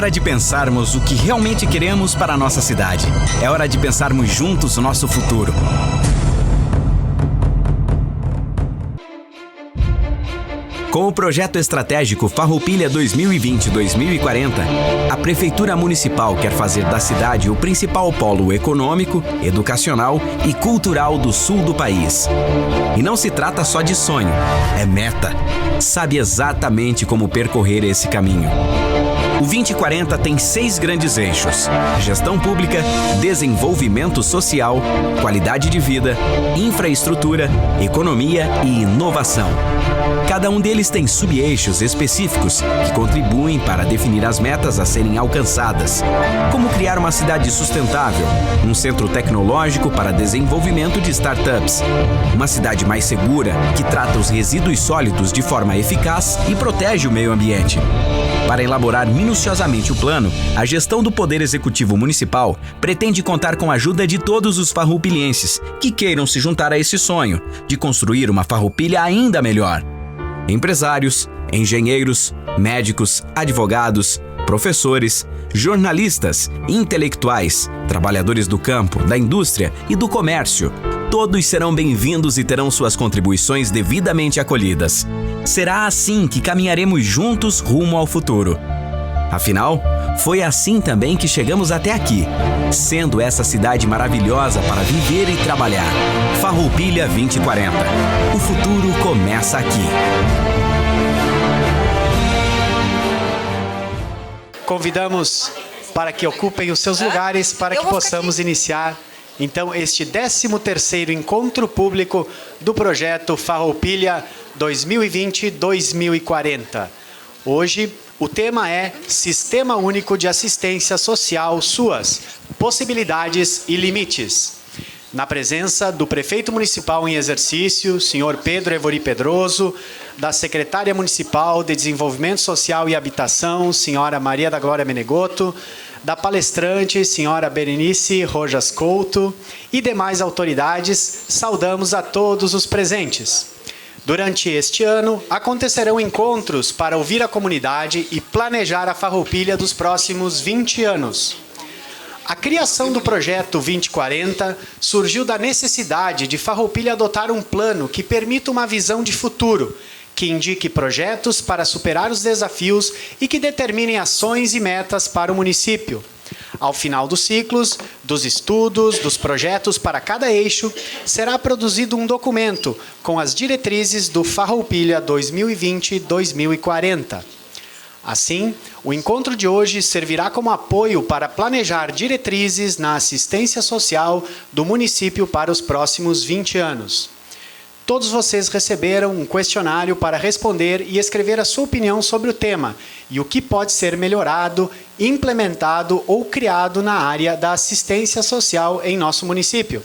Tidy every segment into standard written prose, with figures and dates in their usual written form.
hora de pensarmos o que realmente queremos para a nossa cidade. É hora de pensarmos juntos o nosso futuro. Com o projeto estratégico Farroupilha 2020-2040, a Prefeitura Municipal quer fazer da cidade o principal polo econômico, educacional e cultural do sul do país. E não se trata só de sonho, é meta. Sabe exatamente como percorrer esse caminho. O 2040 tem 6 grandes eixos: gestão pública, desenvolvimento social, qualidade de vida, infraestrutura, economia e inovação. Cada um deles tem sub-eixos específicos que contribuem para definir as metas a serem alcançadas, como criar uma cidade sustentável, um centro tecnológico para desenvolvimento de startups, uma cidade mais segura que trata os resíduos sólidos de forma eficaz e protege o meio ambiente. Para elaborar minuciosamente o plano, a gestão do Poder Executivo Municipal pretende contar com a ajuda de todos os farroupilhenses que queiram se juntar a esse sonho de construir uma Farroupilha ainda melhor. Empresários, engenheiros, médicos, advogados, professores, jornalistas, intelectuais, trabalhadores do campo, da indústria e do comércio. Todos serão bem-vindos e terão suas contribuições devidamente acolhidas. Será assim que caminharemos juntos rumo ao futuro. Afinal, foi assim também que chegamos até aqui, sendo essa cidade maravilhosa para viver e trabalhar. Farroupilha 2040. O futuro começa aqui. Convidamos para que ocupem os seus lugares para que possamos iniciar, então, este 13º encontro público do projeto Farroupilha 2020-2040. Hoje, o tema é Sistema Único de Assistência Social, suas possibilidades e limites. Na presença do Prefeito Municipal em exercício, senhor Pedro Evori Pedroso, da Secretária Municipal de Desenvolvimento Social e Habitação, senhora Maria da Glória Menegoto, da palestrante, senhora Berenice Rojas Couto e demais autoridades, saudamos a todos os presentes. Durante este ano, acontecerão encontros para ouvir a comunidade e planejar a Farroupilha dos próximos 20 anos. A criação do projeto 2040 surgiu da necessidade de Farroupilha adotar um plano que permita uma visão de futuro, que indique projetos para superar os desafios e que determinem ações e metas para o município. Ao final dos ciclos, dos estudos, dos projetos para cada eixo, será produzido um documento com as diretrizes do Farroupilha 2020-2040. Assim, o encontro de hoje servirá como apoio para planejar diretrizes na assistência social do município para os próximos 20 anos. Todos vocês receberam um questionário para responder e escrever a sua opinião sobre o tema e o que pode ser melhorado, implementado ou criado na área da assistência social em nosso município.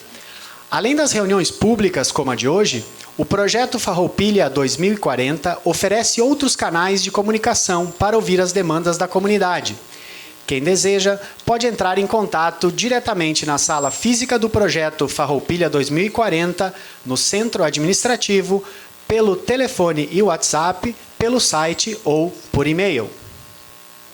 Além das reuniões públicas como a de hoje, o projeto Farroupilha 2040 oferece outros canais de comunicação para ouvir as demandas da comunidade. Quem deseja pode entrar em contato diretamente na sala física do projeto Farroupilha 2040, no centro administrativo, pelo telefone e WhatsApp, pelo site ou por e-mail.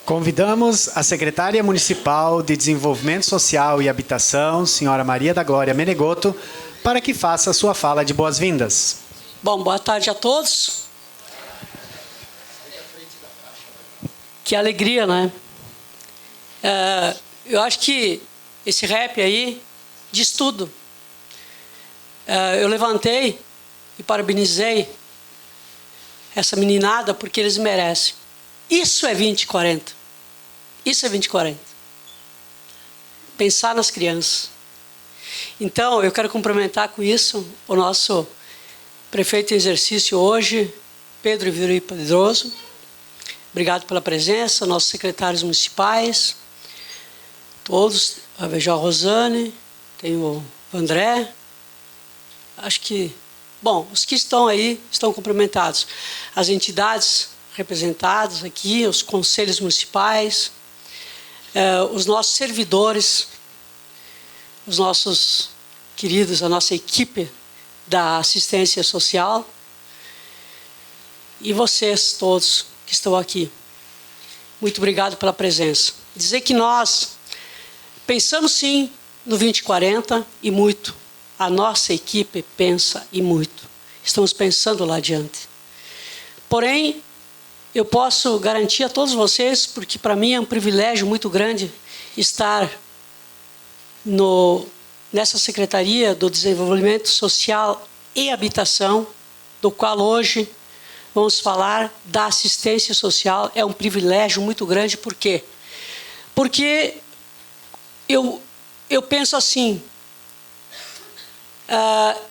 Convidamos a Secretária Municipal de Desenvolvimento Social e Habitação, senhora Maria da Glória Menegoto, para que faça a sua fala de boas-vindas. Bom, boa tarde a todos. Que alegria, né? Eu acho que esse rap aí diz tudo. Eu levantei e parabenizei essa meninada porque eles merecem. Isso é 2040. Isso é 2040. Pensar nas crianças. Então, eu quero cumprimentar com isso o nosso prefeito em exercício hoje, Pedro Evori Pedroso. Obrigado pela presença, nossos secretários municipais, todos, a vejo a Rosane, tem o André. Acho que, bom, os que estão aí estão cumprimentados. As entidades representadas aqui, os conselhos municipais, os nossos servidores, os nossos queridos, a nossa equipe da assistência social e vocês todos que estão aqui. Muito obrigado pela presença. dizer que nós pensamos sim no 2040 e muito. A nossa equipe pensa e muito. Estamos pensando lá adiante. Porém, eu posso garantir a todos vocês, porque para mim é um privilégio muito grande estar nessa Secretaria do Desenvolvimento Social e Habitação, do qual hoje vamos falar da assistência social. É um privilégio muito grande. Por quê? Porque eu penso assim,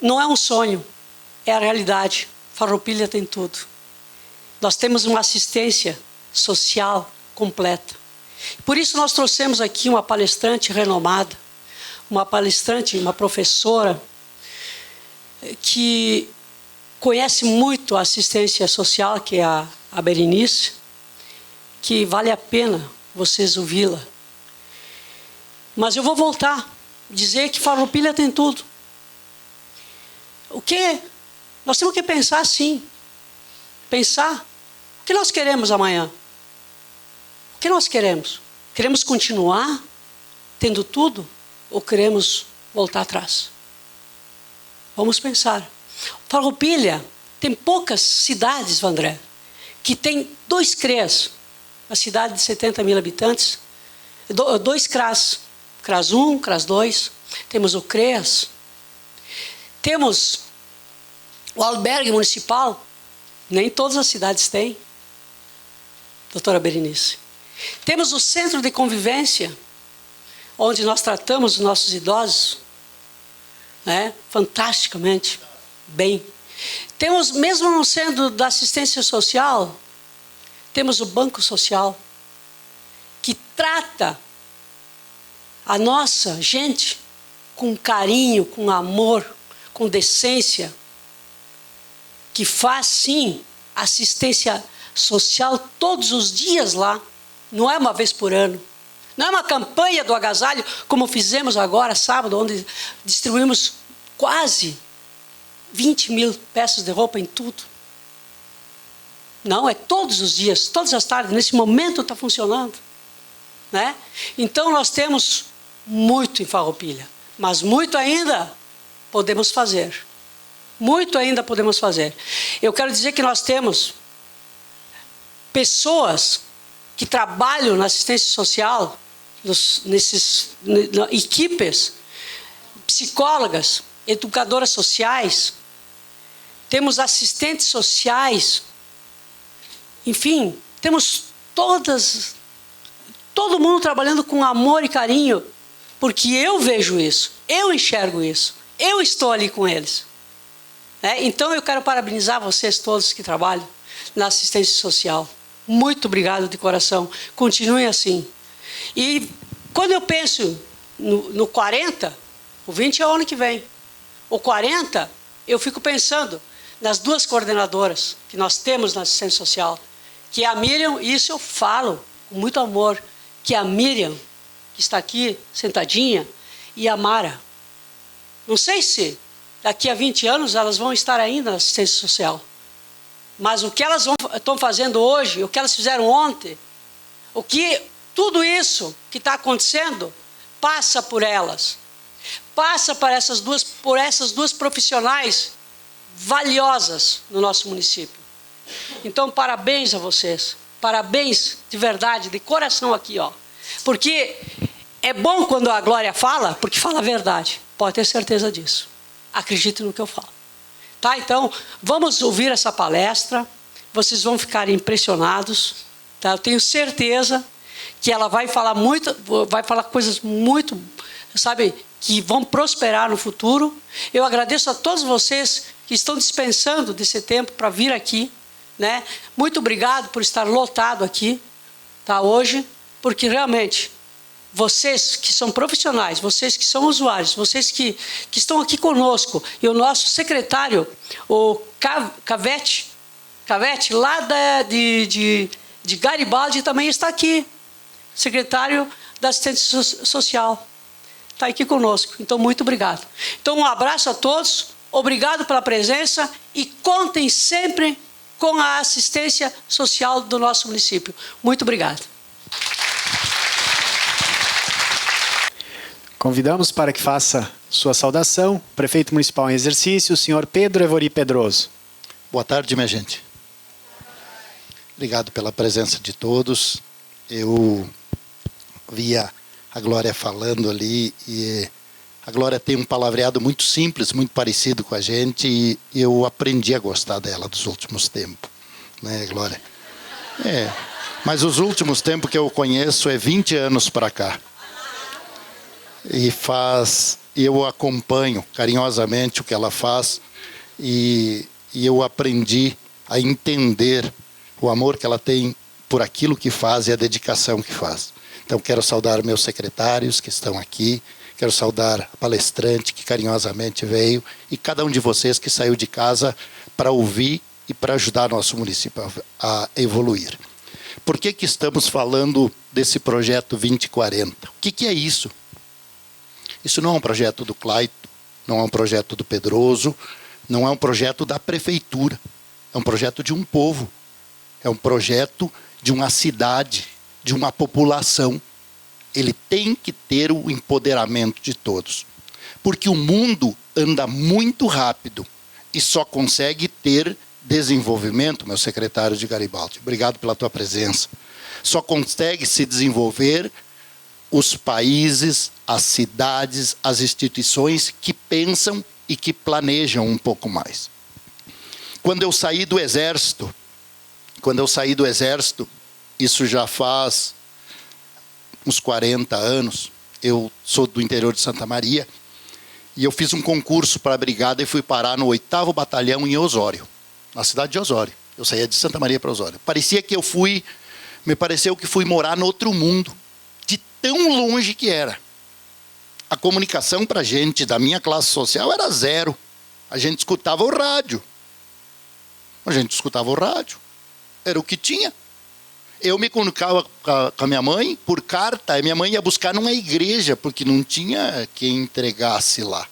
não é um sonho, é a realidade. Farroupilha tem tudo. Nós temos uma assistência social completa. Por isso nós trouxemos aqui uma palestrante renomada, uma professora que conhece muito a assistência social, que é a Berenice, que vale a pena vocês ouvi-la. Mas eu vou voltar, dizer que Farroupilha tem tudo. O que? Nós temos que pensar assim. Pensar. O que nós queremos amanhã? O que nós queremos? Queremos continuar tendo tudo ou queremos voltar atrás? Vamos pensar. Farroupilha tem poucas cidades, Vandré, que tem 2 CREAs. A cidade de 70 mil habitantes, 2 CRAs. CRAS 1, CRAS 2. Temos o CREAS. Temos o albergue municipal. Nem todas as cidades têm, doutora Berenice. Temos o centro de convivência, onde nós tratamos os nossos idosos, né, fantasticamente bem. Temos, mesmo não sendo da assistência social, temos o Banco Social, que trata a nossa gente com carinho, com amor, com decência, que faz, sim, assistência social todos os dias lá. Não é uma vez por ano. Não é uma campanha do agasalho, como fizemos agora, sábado, onde distribuímos quase 20 mil peças de roupa em tudo. Não, é todos os dias, todas as tardes. Nesse momento está funcionando, né? Então, nós temos muito em Farroupilha, mas muito ainda podemos fazer. Muito ainda podemos fazer. Eu quero dizer que nós temos pessoas que trabalham na assistência social, equipes, psicólogas, educadoras sociais, temos assistentes sociais, enfim, temos todo mundo trabalhando com amor e carinho, porque eu vejo isso, eu enxergo isso, eu estou ali com eles. Então eu quero parabenizar vocês todos que trabalham na assistência social. Muito obrigado de coração. Continuem assim. E quando eu penso no 40, o 20 é o ano que vem. O 40, eu fico pensando nas 2 coordenadoras que nós temos na assistência social, que é a Miriam, e isso eu falo com muito amor, que é a Miriam, que está aqui sentadinha, e a Mara. Não sei se daqui a 20 anos elas vão estar ainda na assistência social. Mas o que elas estão fazendo hoje, o que elas fizeram ontem, tudo isso que está acontecendo, passa por elas. Passa por essas duas profissionais valiosas no nosso município. Então, parabéns a vocês. Parabéns de verdade, de coração aqui, ó. Porque é bom quando a Glória fala, porque fala a verdade. Pode ter certeza disso. Acredite no que eu falo. Tá? Então, vamos ouvir essa palestra. Vocês vão ficar impressionados. Tá? Eu tenho certeza que ela vai falar coisas muito, sabe, que vão prosperar no futuro. Eu agradeço a todos vocês que estão dispensando desse tempo para vir aqui, né? Muito obrigado por estar lotado aqui, tá, hoje, porque realmente vocês que são profissionais, vocês que são usuários, vocês que estão aqui conosco, e o nosso secretário, o Cavete, lá de Garibaldi, também está aqui, secretário da assistência social, está aqui conosco. Então, muito obrigado. Então, um abraço a todos, obrigado pela presença e contem sempre com a assistência social do nosso município. Muito obrigado. Convidamos para que faça sua saudação o prefeito municipal em exercício, o senhor Pedro Evori Pedroso. Boa tarde, minha gente. Obrigado pela presença de todos. Eu via a Glória falando ali e a Glória tem um palavreado muito simples, muito parecido com a gente e eu aprendi a gostar dela dos últimos tempos, né, Glória? Mas os últimos tempos que eu conheço é 20 anos para cá. E eu acompanho carinhosamente o que ela faz e eu aprendi a entender o amor que ela tem por aquilo que faz e a dedicação que faz. Então quero saudar meus secretários que estão aqui, quero saudar a palestrante que carinhosamente veio e cada um de vocês que saiu de casa para ouvir e para ajudar nosso município a evoluir. Por que estamos falando desse projeto 2040? O que é isso? Isso não é um projeto do Claito, não é um projeto do Pedroso, não é um projeto da prefeitura. É um projeto de um povo. É um projeto de uma cidade, de uma população. Ele tem que ter o empoderamento de todos. Porque o mundo anda muito rápido e só consegue ter desenvolvimento, meu secretário de Garibaldi. Obrigado pela tua presença. Só consegue se desenvolver os países, as cidades, as instituições que pensam e que planejam um pouco mais. Quando eu saí do Exército, isso já faz uns 40 anos, eu sou do interior de Santa Maria, e eu fiz um concurso para a brigada e fui parar no 8º Batalhão em Osório, na cidade de Osório. Eu saía de Santa Maria para Osório. Me pareceu que fui morar no outro mundo, de tão longe que era. A comunicação para a gente da minha classe social era zero. A gente escutava o rádio. Era o que tinha. Eu me comunicava com a minha mãe por carta. A minha mãe ia buscar numa igreja, porque não tinha quem entregasse lá.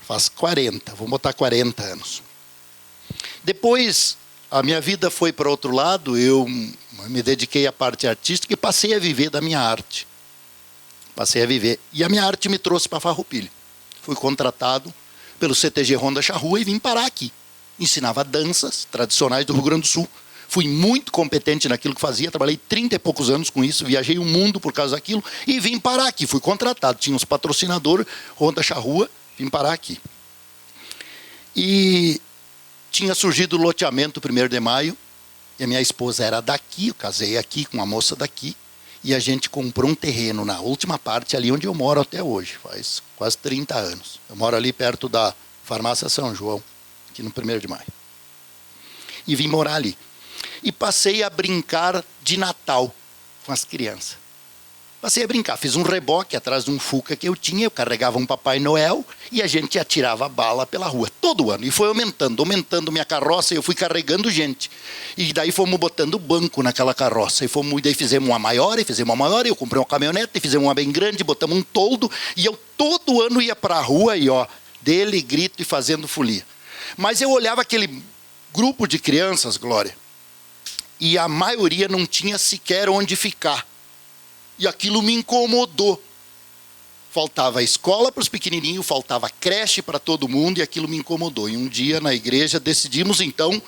Faz 40, vamos botar 40 anos. Depois, a minha vida foi para outro lado. Eu me dediquei à parte artística e passei a viver da minha arte. E a minha arte me trouxe para Farroupilha. Fui contratado pelo CTG Ronda Charrua e vim parar aqui. Ensinava danças tradicionais do Rio Grande do Sul. Fui muito competente naquilo que fazia, trabalhei 30 e poucos anos com isso, viajei o mundo por causa daquilo e vim parar aqui. Fui contratado, tinha uns patrocinadores, Ronda Charrua, vim parar aqui. E tinha surgido o loteamento 1º de maio, e a minha esposa era daqui, eu casei aqui com uma moça daqui, e a gente comprou um terreno na última parte, ali onde eu moro até hoje, faz quase 30 anos. Eu moro ali perto da Farmácia São João, aqui no 1º de maio. E vim morar ali. E passei a brincar de Natal com as crianças. Passei a brincar, fiz um reboque atrás de um Fuca que eu tinha, eu carregava um Papai Noel e a gente atirava bala pela rua, todo ano. E foi aumentando minha carroça e eu fui carregando gente. E daí fomos botando banco naquela carroça. E daí fizemos uma maior, eu comprei uma caminhonete, e fizemos uma bem grande, botamos um toldo. E eu todo ano ia para a rua e dele, grito e fazendo folia. Mas eu olhava aquele grupo de crianças, Glória, e a maioria não tinha sequer onde ficar. E aquilo me incomodou. Faltava escola para os pequenininhos, faltava creche para todo mundo, e aquilo me incomodou. E um dia na igreja decidimos então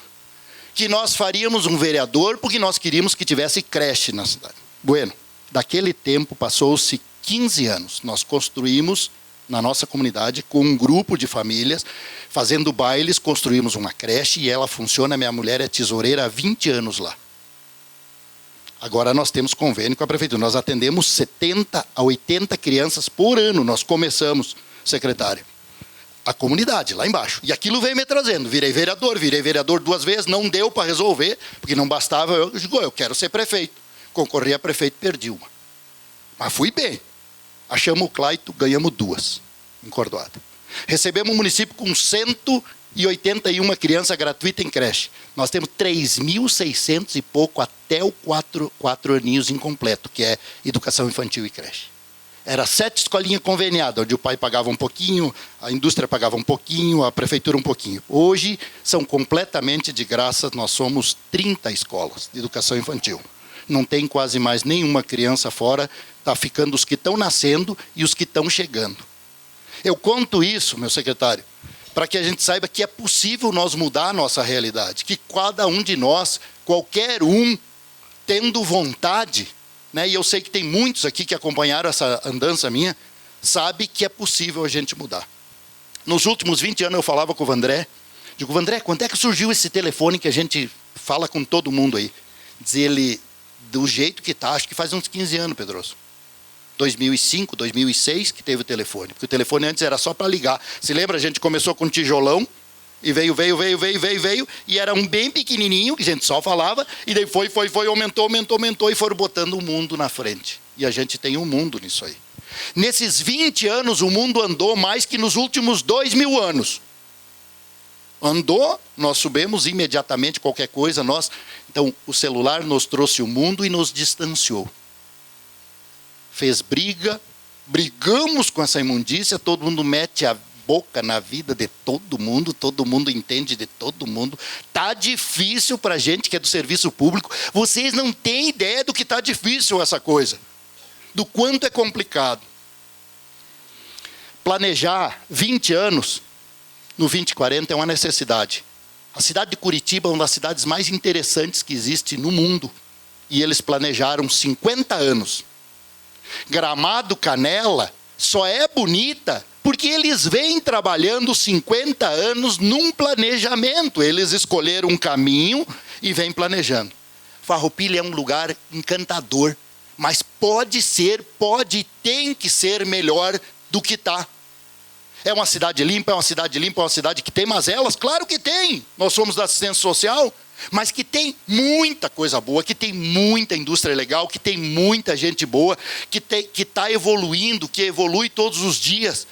que nós faríamos um vereador porque nós queríamos que tivesse creche na cidade. Bueno, daquele tempo passou-se 15 anos. Nós construímos na nossa comunidade com um grupo de famílias, fazendo bailes, construímos uma creche e ela funciona. Minha mulher é tesoureira há 20 anos lá. Agora nós temos convênio com a prefeitura. Nós atendemos 70 a 80 crianças por ano. Nós começamos, secretário, a comunidade lá embaixo. E aquilo veio me trazendo. Virei vereador 2 vezes, não deu para resolver, porque não bastava. Eu digo, eu quero ser prefeito. Concorri a prefeito, perdi uma. Mas fui bem. Achamos o Claito, ganhamos 2 em Cordoada. Recebemos o município com 181 crianças gratuitas em creche. Nós temos 3.600 e pouco até o 4 aninhos incompleto, que é educação infantil e creche. Era 7 escolinhas conveniadas, onde o pai pagava um pouquinho, a indústria pagava um pouquinho, a prefeitura um pouquinho. Hoje são completamente de graça, nós somos 30 escolas de educação infantil. não tem quase mais nenhuma criança fora, está ficando os que estão nascendo e os que estão chegando. Eu conto isso, meu secretário, para que a gente saiba que é possível nós mudar a nossa realidade, que cada um de nós, qualquer um, tendo vontade, né, e eu sei que tem muitos aqui que acompanharam essa andança minha, sabe que é possível a gente mudar. Nos últimos 20 anos eu falava com o Vandré, digo, Vandré, quando é que surgiu esse telefone que a gente fala com todo mundo aí? Diz ele, do jeito que está, acho que faz uns 15 anos, Pedroso. 2005, 2006 que teve o telefone. Porque o telefone antes era só para ligar. Se lembra, a gente começou com um tijolão, e veio, e era um bem pequenininho, que a gente só falava, e daí foi, aumentou, e foram botando o mundo na frente. E a gente tem um mundo nisso aí. Nesses 20 anos, o mundo andou mais que nos últimos 2000 anos. Andou, nós subimos imediatamente qualquer coisa, então o celular nos trouxe o mundo e nos distanciou. Fez brigamos com essa imundícia, todo mundo mete a boca na vida de todo mundo entende de todo mundo. Tá difícil para a gente que é do serviço público, vocês não têm ideia do que tá difícil essa coisa, do quanto é complicado. Planejar 20 anos no 2040 é uma necessidade. A cidade de Curitiba é uma das cidades mais interessantes que existe no mundo. E eles planejaram 50 anos. Gramado, Canela, só é bonita porque eles vêm trabalhando 50 anos num planejamento. Eles escolheram um caminho e vêm planejando. Farroupilha é um lugar encantador, mas tem que ser melhor do que está. É uma cidade limpa, é uma cidade que tem mazelas? Claro que tem. Nós somos da assistência social, mas que tem muita coisa boa, que tem muita indústria legal, que tem muita gente boa, que está evoluindo, que evolui todos os dias.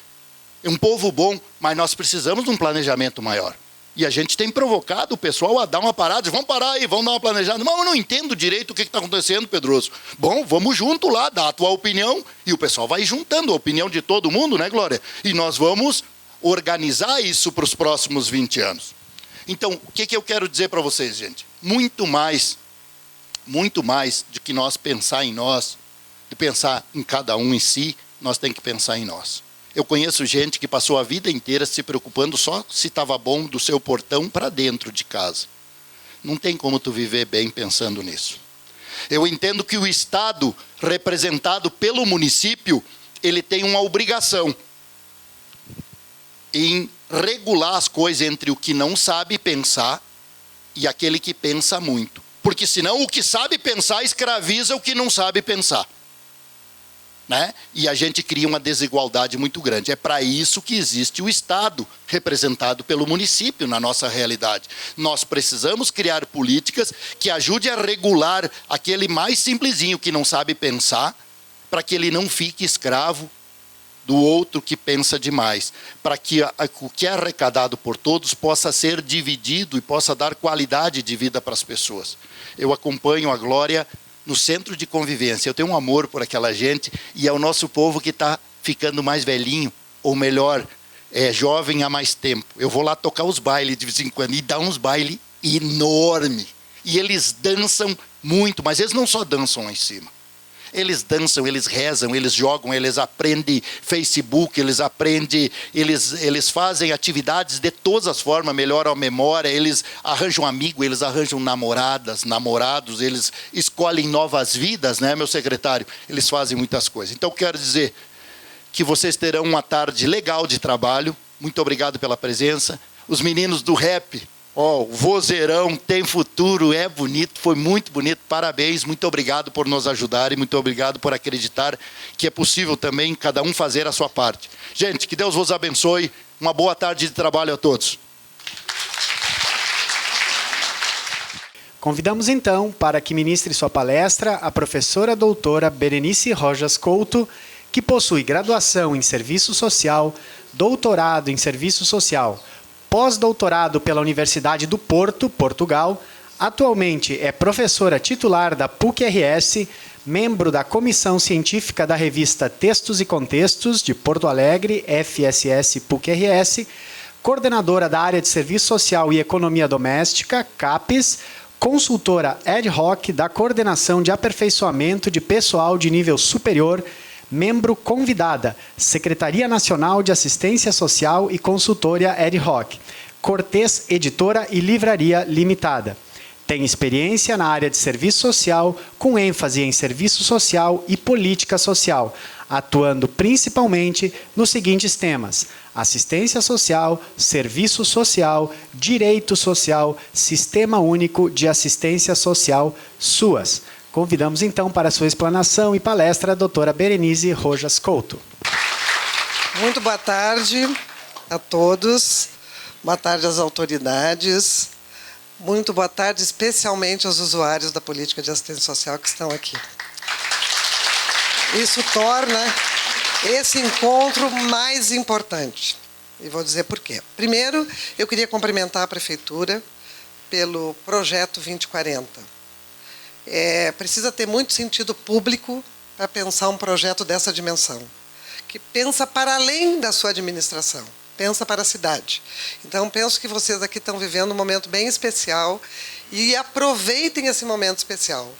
É um povo bom, mas nós precisamos de um planejamento maior. E a gente tem provocado o pessoal a dar uma parada, vamos parar aí, vamos dar uma planejada. Mas eu não entendo direito o que está acontecendo, Pedroso. Bom, vamos junto lá, dar a tua opinião, e o pessoal vai juntando a opinião de todo mundo, né, Glória? E nós vamos organizar isso para os próximos 20 anos. Então, o que eu quero dizer para vocês, gente? Muito mais do que nós pensar em nós, de pensar em cada um em si, nós temos que pensar em nós. Eu conheço gente que passou a vida inteira se preocupando só se estava bom do seu portão para dentro de casa. Não tem como tu viver bem pensando nisso. Eu entendo que o Estado, representado pelo município, ele tem uma obrigação em regular as coisas entre o que não sabe pensar e aquele que pensa muito. Porque senão o que sabe pensar escraviza o que não sabe pensar. Né? E a gente cria uma desigualdade muito grande. É para isso que existe o Estado, representado pelo município na nossa realidade. Nós precisamos criar políticas que ajudem a regular aquele mais simplesinho que não sabe pensar, para que ele não fique escravo do outro que pensa demais, para que o que é arrecadado por todos possa ser dividido e possa dar qualidade de vida para as pessoas. Eu acompanho a Glória no centro de convivência. Eu tenho um amor por aquela gente e é o nosso povo que está ficando mais velhinho, ou melhor, jovem há mais tempo. Eu vou lá tocar os bailes de vez em quando e dá uns bailes enormes. E eles dançam muito, mas eles não só dançam lá em cima. Eles dançam, eles rezam, eles jogam, eles aprendem Facebook, eles fazem atividades de todas as formas, melhoram a memória, eles arranjam amigo, eles arranjam namorados, eles escolhem novas vidas, né, meu secretário? Eles fazem muitas coisas. Então, quero dizer que vocês terão uma tarde legal de trabalho. Muito obrigado pela presença. Os meninos do rap, o vozeirão, tem futuro, é bonito, foi muito bonito, parabéns, muito obrigado por nos ajudarem, muito obrigado por acreditar que é possível também cada um fazer a sua parte. Gente, que Deus vos abençoe, uma boa tarde de trabalho a todos. Convidamos então para que ministre sua palestra a professora doutora Berenice Rojas Couto, que possui graduação em Serviço Social, doutorado em Serviço Social, pós-doutorado pela Universidade do Porto, Portugal. Atualmente é professora titular da PUC-RS, membro da Comissão Científica da revista Textos e Contextos, de Porto Alegre, FSS PUC-RS, coordenadora da área de Serviço Social e Economia Doméstica, CAPES, consultora ad hoc da Coordenação de Aperfeiçoamento de Pessoal de Nível Superior, membro convidada, Secretaria Nacional de Assistência Social e Consultoria ad hoc, Cortês Editora e Livraria Limitada. Tem experiência na área de serviço social, com ênfase em serviço social e política social, atuando principalmente nos seguintes temas: assistência social, serviço social, direito social, Sistema Único de Assistência Social, SUAS. Convidamos então para sua explanação e palestra a doutora Berenice Rojas Couto. Muito boa tarde a todos, boa tarde às autoridades, muito boa tarde especialmente aos usuários da política de assistência social que estão aqui. Isso torna esse encontro mais importante. E vou dizer por quê. Primeiro, eu queria cumprimentar a Prefeitura pelo Projeto 2040. Precisa ter muito sentido público para pensar um projeto dessa dimensão, que pensa para além da sua administração, pensa para a cidade. Então, penso que vocês aqui estão vivendo um momento bem especial e aproveitem esse momento especial,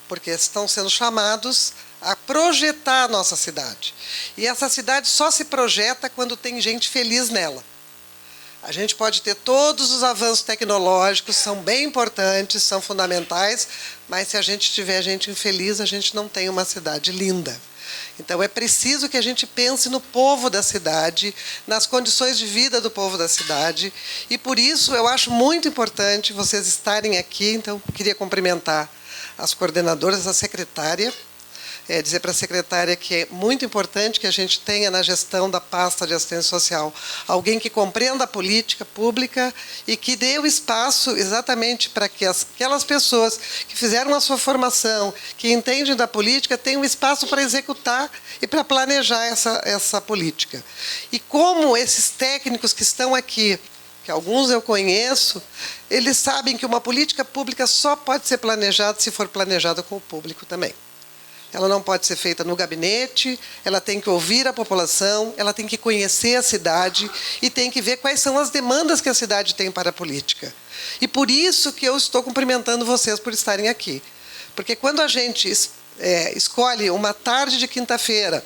porque estão sendo chamados a projetar a nossa cidade. E essa cidade só se projeta quando tem gente feliz nela. A gente pode ter todos os avanços tecnológicos, são bem importantes, são fundamentais, mas se a gente tiver gente infeliz, a gente não tem uma cidade linda. Então, é preciso que a gente pense no povo da cidade, nas condições de vida do povo da cidade, e por isso eu acho muito importante vocês estarem aqui. Então, queria cumprimentar as coordenadoras, a secretária, dizer para a secretária que é muito importante que a gente tenha na gestão da pasta de assistência social alguém que compreenda a política pública e que dê o espaço exatamente para que aquelas pessoas que fizeram a sua formação, que entendem da política, tenham um espaço para executar e para planejar essa política. E como esses técnicos que estão aqui, que alguns eu conheço, eles sabem que uma política pública só pode ser planejada se for planejada com o público também. Ela não pode ser feita no gabinete, ela tem que ouvir a população, ela tem que conhecer a cidade e tem que ver quais são as demandas que a cidade tem para a política. E por isso que eu estou cumprimentando vocês por estarem aqui. Porque quando a gente escolhe uma tarde de quinta-feira,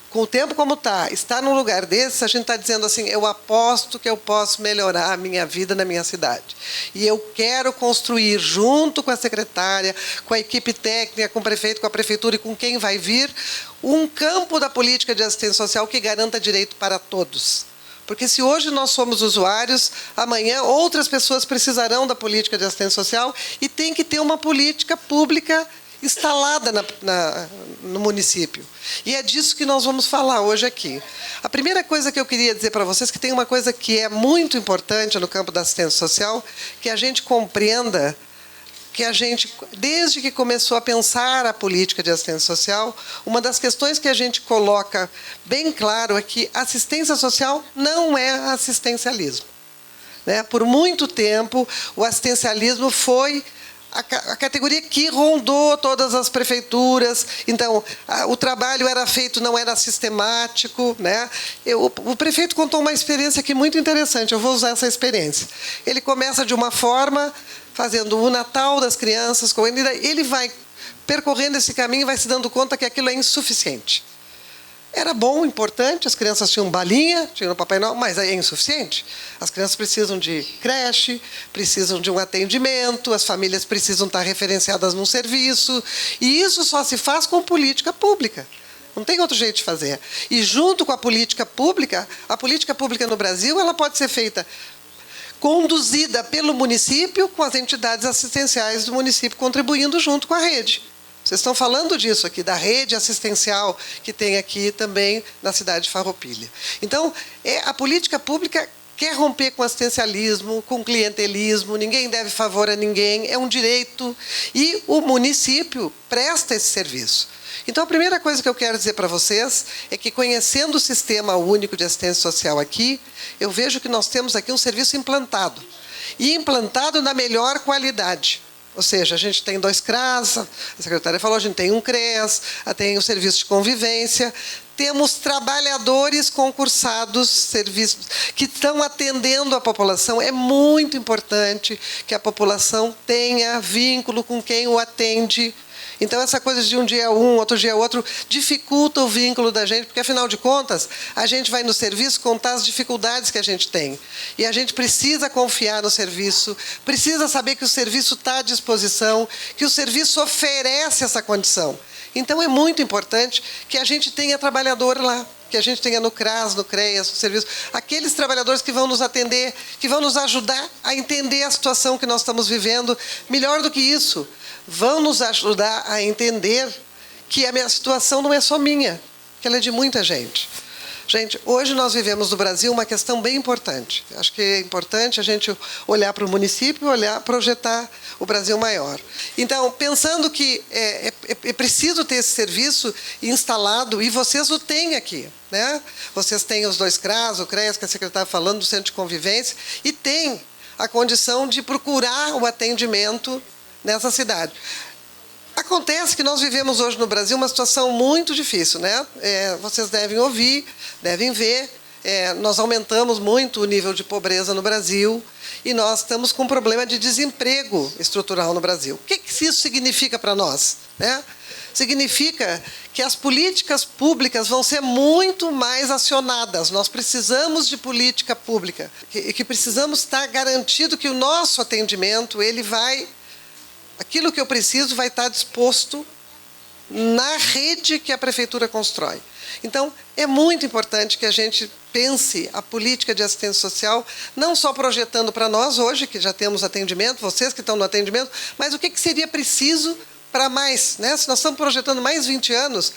com o tempo como está num lugar desse, a gente está dizendo assim, eu aposto que eu posso melhorar a minha vida na minha cidade. E eu quero construir, junto com a secretária, com a equipe técnica, com o prefeito, com a prefeitura e com quem vai vir, um campo da política de assistência social que garanta direito para todos. Porque se hoje nós somos usuários, amanhã outras pessoas precisarão da política de assistência social e tem que ter uma política pública instalada no município. E é disso que nós vamos falar hoje aqui. A primeira coisa que eu queria dizer para vocês, que tem uma coisa que é muito importante no campo da assistência social, que a gente compreenda que a gente, desde que começou a pensar a política de assistência social, uma das questões que a gente coloca bem claro é que assistência social não é assistencialismo. Por muito tempo, o assistencialismo foi a categoria que rondou todas as prefeituras. Então, o trabalho era feito, não era sistemático. O prefeito contou uma experiência aqui muito interessante, eu vou usar essa experiência. Ele começa de uma forma, fazendo o Natal das crianças, ele vai percorrendo esse caminho e vai se dando conta que aquilo é insuficiente. Era bom, importante, as crianças tinham balinha, tinham Papai Noel, mas é insuficiente. As crianças precisam de creche, precisam de um atendimento, as famílias precisam estar referenciadas num serviço, e isso só se faz com política pública. Não tem outro jeito de fazer. E junto com a política pública no Brasil, ela pode ser feita conduzida pelo município, com as entidades assistenciais do município contribuindo junto com a rede. Vocês estão falando disso aqui, da rede assistencial que tem aqui também na cidade de Farroupilha. Então, a política pública quer romper com assistencialismo, com clientelismo, ninguém deve favor a ninguém, é um direito, e o município presta esse serviço. Então, a primeira coisa que eu quero dizer para vocês é que, conhecendo o Sistema Único de Assistência Social aqui, eu vejo que nós temos aqui um serviço implantado, e implantado na melhor qualidade. Ou seja, a gente tem 2 CRAS, a secretária falou, a gente tem um CREAS, tem o serviço de convivência, temos trabalhadores concursados, serviços que estão atendendo a população. É muito importante que a população tenha vínculo com quem o atende. Então, essa coisa de um dia um, outro dia outro, dificulta o vínculo da gente, porque, afinal de contas, a gente vai no serviço contar as dificuldades que a gente tem. E a gente precisa confiar no serviço, precisa saber que o serviço está à disposição, que o serviço oferece essa condição. Então, é muito importante que a gente tenha trabalhador lá, que a gente tenha no CRAS, no CREAS, no serviço, aqueles trabalhadores que vão nos atender, que vão nos ajudar a entender a situação que nós estamos vivendo. Melhor do que isso, vão nos ajudar a entender que a minha situação não é só minha, que ela é de muita gente. Gente, hoje nós vivemos no Brasil uma questão bem importante. Acho que é importante a gente olhar para o município, projetar o Brasil maior. Então, pensando que é preciso ter esse serviço instalado, e vocês o têm aqui, né? Vocês têm os 2 CRAS, o CREAS, que a secretária está falando, do Centro de Convivência, e tem a condição de procurar o atendimento nessa cidade. Acontece que nós vivemos hoje no Brasil uma situação muito difícil, né? Vocês devem ouvir, devem ver, nós aumentamos muito o nível de pobreza no Brasil e nós estamos com um problema de desemprego estrutural no Brasil. O que isso significa para nós, né? Significa que as políticas públicas vão ser muito mais acionadas. Nós precisamos de política pública e que precisamos estar garantido que o nosso atendimento, aquilo que eu preciso vai estar disposto na rede que a prefeitura constrói. Então, é muito importante que a gente pense a política de assistência social, não só projetando para nós hoje, que já temos atendimento, vocês que estão no atendimento, mas o que seria preciso para mais, né? Se nós estamos projetando mais 20 anos,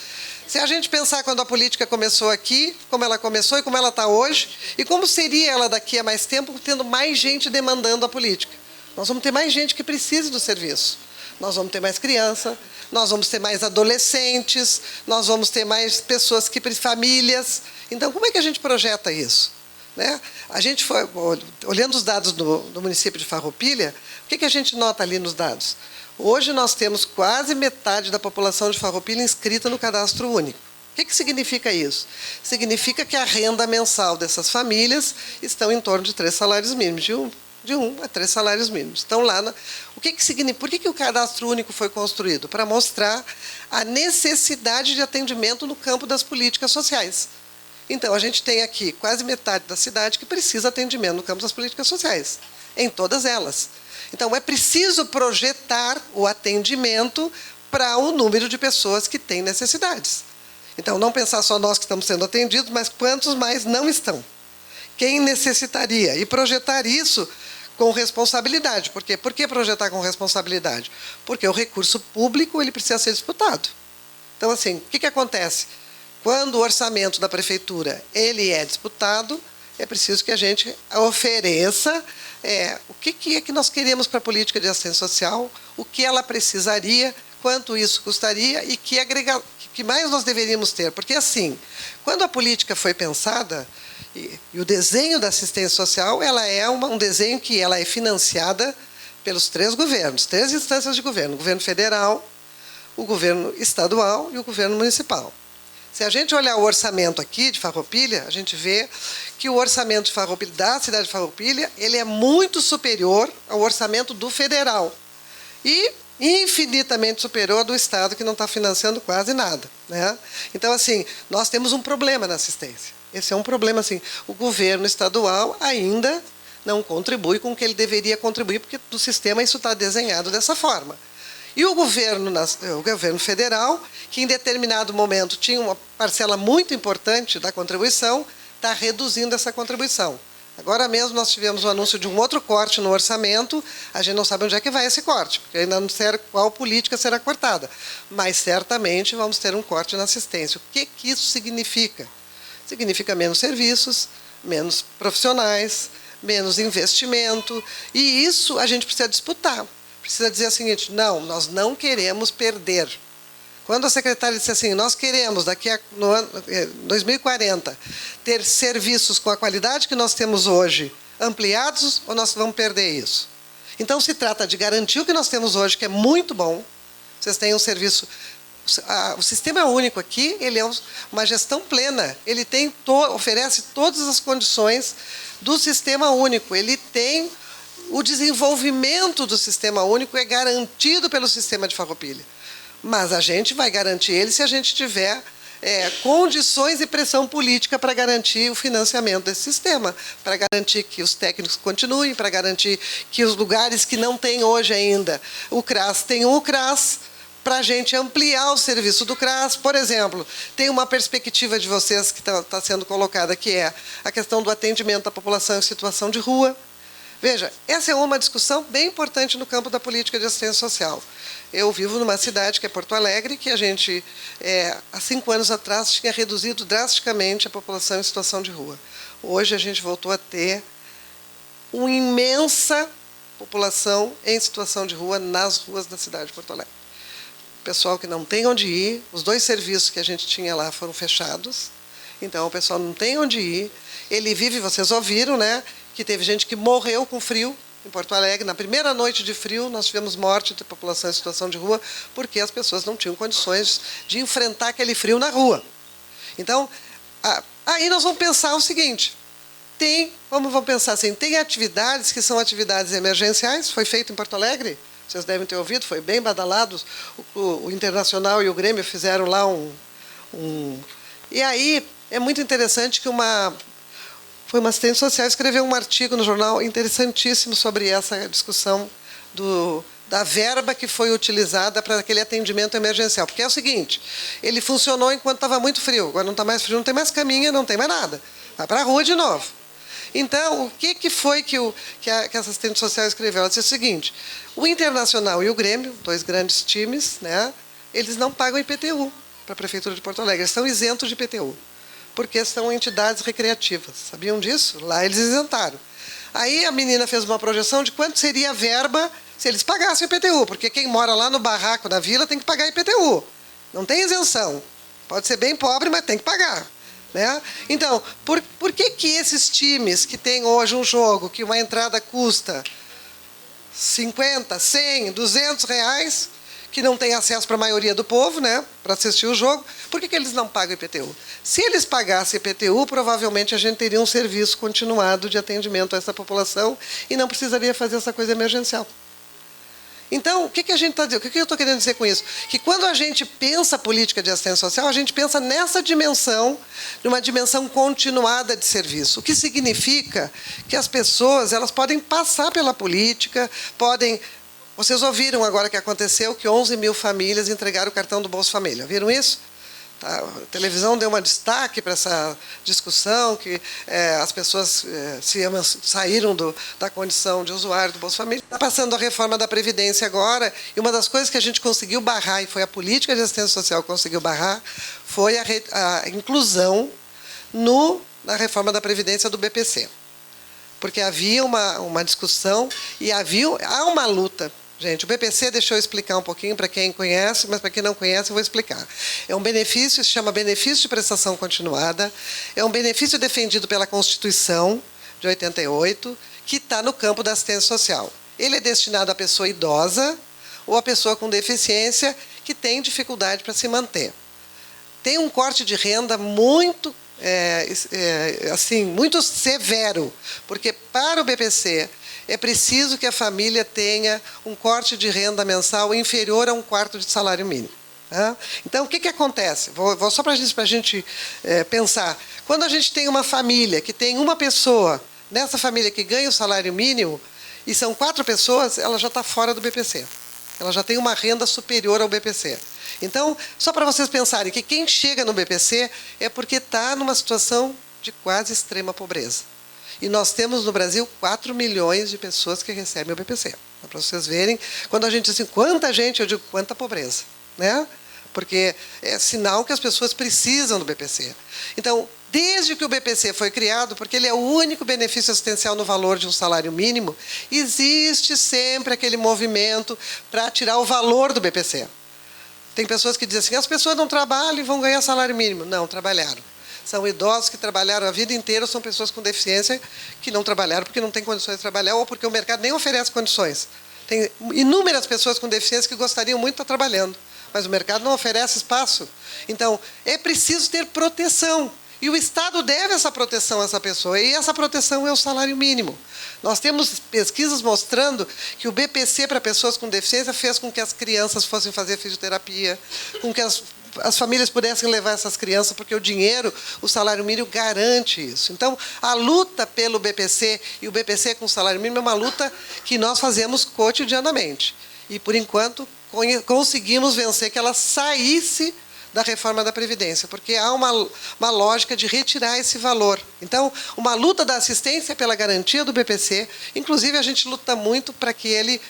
se a gente pensar quando a política começou aqui, como ela começou e como ela está hoje, e como seria ela daqui a mais tempo, tendo mais gente demandando a política. Nós vamos ter mais gente que precise do serviço. Nós vamos ter mais criança, nós vamos ter mais adolescentes, nós vamos ter mais pessoas, famílias. Então, como é que a gente projeta isso? Né? A gente foi, olhando os dados do município de Farroupilha, o que a gente nota ali nos dados? Hoje nós temos quase metade da população de Farroupilha inscrita no cadastro único. O que significa isso? Significa que a renda mensal dessas famílias estão em torno de 3 salários mínimos, de 1 a 3 salários mínimos. Estão lá. O que significa? Por que o cadastro único foi construído? Para mostrar a necessidade de atendimento no campo das políticas sociais. Então, a gente tem aqui quase metade da cidade que precisa de atendimento no campo das políticas sociais, em todas elas. Então, é preciso projetar o atendimento para o número de pessoas que têm necessidades. Então, não pensar só nós que estamos sendo atendidos, mas quantos mais não estão. Quem necessitaria? E projetar isso com responsabilidade. Por quê? Por que projetar com responsabilidade? Porque o recurso público ele precisa ser disputado. Então, assim, o que acontece? Quando o orçamento da prefeitura ele é disputado, é preciso que a gente ofereça o que é que nós queremos para a política de assistência social, o que ela precisaria, quanto isso custaria e que mais nós deveríamos ter. Porque, assim, quando a política foi pensada, e o desenho da assistência social ela é um desenho que ela é financiada pelos 3 governos, 3 instâncias de governo: o governo federal, o governo estadual e o governo municipal. Se a gente olhar o orçamento aqui de Farroupilha, a gente vê que o orçamento de Farroupilha, da cidade de Farroupilha, ele é muito superior ao orçamento do federal e infinitamente superior ao do estado, que não está financiando quase nada, né? Então, assim, nós temos um problema na assistência. Esse é um problema, assim, o governo estadual ainda não contribui com o que ele deveria contribuir, porque no sistema isso está desenhado dessa forma. E o governo federal, que em determinado momento tinha uma parcela muito importante da contribuição, está reduzindo essa contribuição. Agora mesmo nós tivemos o anúncio de um outro corte no orçamento, a gente não sabe onde é que vai esse corte, porque ainda não sei qual política será cortada, mas certamente vamos ter um corte na assistência. O que isso significa? Significa menos serviços, menos profissionais, menos investimento, e isso a gente precisa disputar. Precisa dizer o seguinte: não, nós não queremos perder. Quando a secretária disse assim, nós queremos, no ano 2040, ter serviços com a qualidade que nós temos hoje ampliados, ou nós vamos perder isso? Então, se trata de garantir o que nós temos hoje, que é muito bom. Vocês têm um serviço... O sistema único aqui, ele é uma gestão plena. Ele oferece todas as condições do sistema único. Ele tem... O desenvolvimento do sistema único é garantido pelo sistema de Farroupilha. Mas a gente vai garantir ele se a gente tiver condições e pressão política para garantir o financiamento desse sistema, para garantir que os técnicos continuem, para garantir que os lugares que não têm hoje ainda o CRAS tenham o CRAS, para a gente ampliar o serviço do CRAS. Por exemplo, tem uma perspectiva de vocês que está sendo colocada, que é a questão do atendimento à população em situação de rua. Veja, essa é uma discussão bem importante no campo da política de assistência social. Eu vivo numa cidade que é Porto Alegre, que a gente, há 5 anos atrás, tinha reduzido drasticamente a população em situação de rua. Hoje, a gente voltou a ter uma imensa população em situação de rua nas ruas da cidade de Porto Alegre. Pessoal que não tem onde ir, os 2 serviços que a gente tinha lá foram fechados, então o pessoal não tem onde ir. Ele vive, vocês ouviram, né, que teve gente que morreu com frio em Porto Alegre. Na primeira noite de frio, nós tivemos morte de população em situação de rua, porque as pessoas não tinham condições de enfrentar aquele frio na rua. Então, aí nós vamos pensar o seguinte, vamos pensar assim, tem atividades que são atividades emergenciais, foi feito em Porto Alegre, vocês devem ter ouvido, foi bem badalado, o Internacional e o Grêmio fizeram lá E aí, é muito interessante que foi uma assistente social, escreveu um artigo no jornal interessantíssimo sobre essa discussão da verba que foi utilizada para aquele atendimento emergencial. Porque é o seguinte, ele funcionou enquanto estava muito frio, agora não está mais frio, não tem mais caminha, não tem mais nada. Vai para a rua de novo. Então, o que foi que essa assistente social escreveu? Ela disse o seguinte, o Internacional e o Grêmio, 2 grandes times, né, eles não pagam IPTU para a Prefeitura de Porto Alegre, eles são isentos de IPTU, porque são entidades recreativas. Sabiam disso? Lá eles isentaram. Aí a menina fez uma projeção de quanto seria a verba se eles pagassem IPTU, porque quem mora lá no barraco, na vila, tem que pagar IPTU. Não tem isenção. Pode ser bem pobre, mas tem que pagar. Né? Então, por que esses times que têm hoje um jogo que uma entrada custa 50, 100, 200 reais, que não tem acesso para a maioria do povo, né, para assistir o jogo, por que eles não pagam IPTU? Se eles pagassem IPTU, provavelmente a gente teria um serviço continuado de atendimento a essa população e não precisaria fazer essa coisa emergencial. Então, o que a gente está dizendo? O que eu estou querendo dizer com isso? Que quando a gente pensa política de assistência social, a gente pensa nessa dimensão, numa dimensão continuada de serviço. O que significa que as pessoas elas podem passar pela política, podem... Vocês ouviram agora que aconteceu que 11 mil famílias entregaram o cartão do Bolsa Família. Viram isso? A televisão deu um destaque para essa discussão, que as pessoas saíram da condição de usuário do Bolsa Família. Está passando a reforma da Previdência agora, e uma das coisas que a gente conseguiu barrar, e foi a política de assistência social que conseguiu barrar, foi a inclusão na reforma da Previdência do BPC. Porque havia uma discussão e há uma luta. Gente, o BPC, deixa eu explicar um pouquinho para quem conhece, mas para quem não conhece eu vou explicar. É um benefício, se chama benefício de prestação continuada, é um benefício defendido pela Constituição de 88, que está no campo da assistência social. Ele é destinado à pessoa idosa ou à pessoa com deficiência que tem dificuldade para se manter. Tem um corte de renda muito, muito severo, porque para o BPC... é preciso que a família tenha um corte de renda mensal inferior a 1/4 de salário mínimo. Tá? Então, o que acontece? Vou só para a gente pensar. Quando a gente tem uma família que tem uma pessoa, nessa família que ganha o salário mínimo, e são 4 pessoas, ela já está fora do BPC. Ela já tem uma renda superior ao BPC. Então, só para vocês pensarem que quem chega no BPC é porque está numa situação de quase extrema pobreza. E nós temos no Brasil 4 milhões de pessoas que recebem o BPC. Para vocês verem, quando a gente diz assim, quanta gente, eu digo, quanta pobreza. Né? Porque é sinal que as pessoas precisam do BPC. Então, desde que o BPC foi criado, porque ele é o único benefício assistencial no valor de um salário mínimo, existe sempre aquele movimento para tirar o valor do BPC. Tem pessoas que dizem assim, as pessoas não trabalham e vão ganhar salário mínimo. Não, trabalharam. São idosos que trabalharam a vida inteira, ou são pessoas com deficiência que não trabalharam porque não têm condições de trabalhar ou porque o mercado nem oferece condições. Tem inúmeras pessoas com deficiência que gostariam muito de estar trabalhando, mas o mercado não oferece espaço. Então, é preciso ter proteção. E o Estado deve essa proteção a essa pessoa. E essa proteção é o salário mínimo. Nós temos pesquisas mostrando que o BPC para pessoas com deficiência fez com que as crianças fossem fazer fisioterapia, com que as famílias pudessem levar essas crianças, porque o dinheiro, o salário mínimo garante isso. Então, a luta pelo BPC e o BPC com o salário mínimo é uma luta que nós fazemos cotidianamente. E, por enquanto, conseguimos vencer que ela saísse da reforma da Previdência, porque há uma lógica de retirar esse valor. Então, uma luta da assistência pela garantia do BPC, inclusive a gente luta muito para que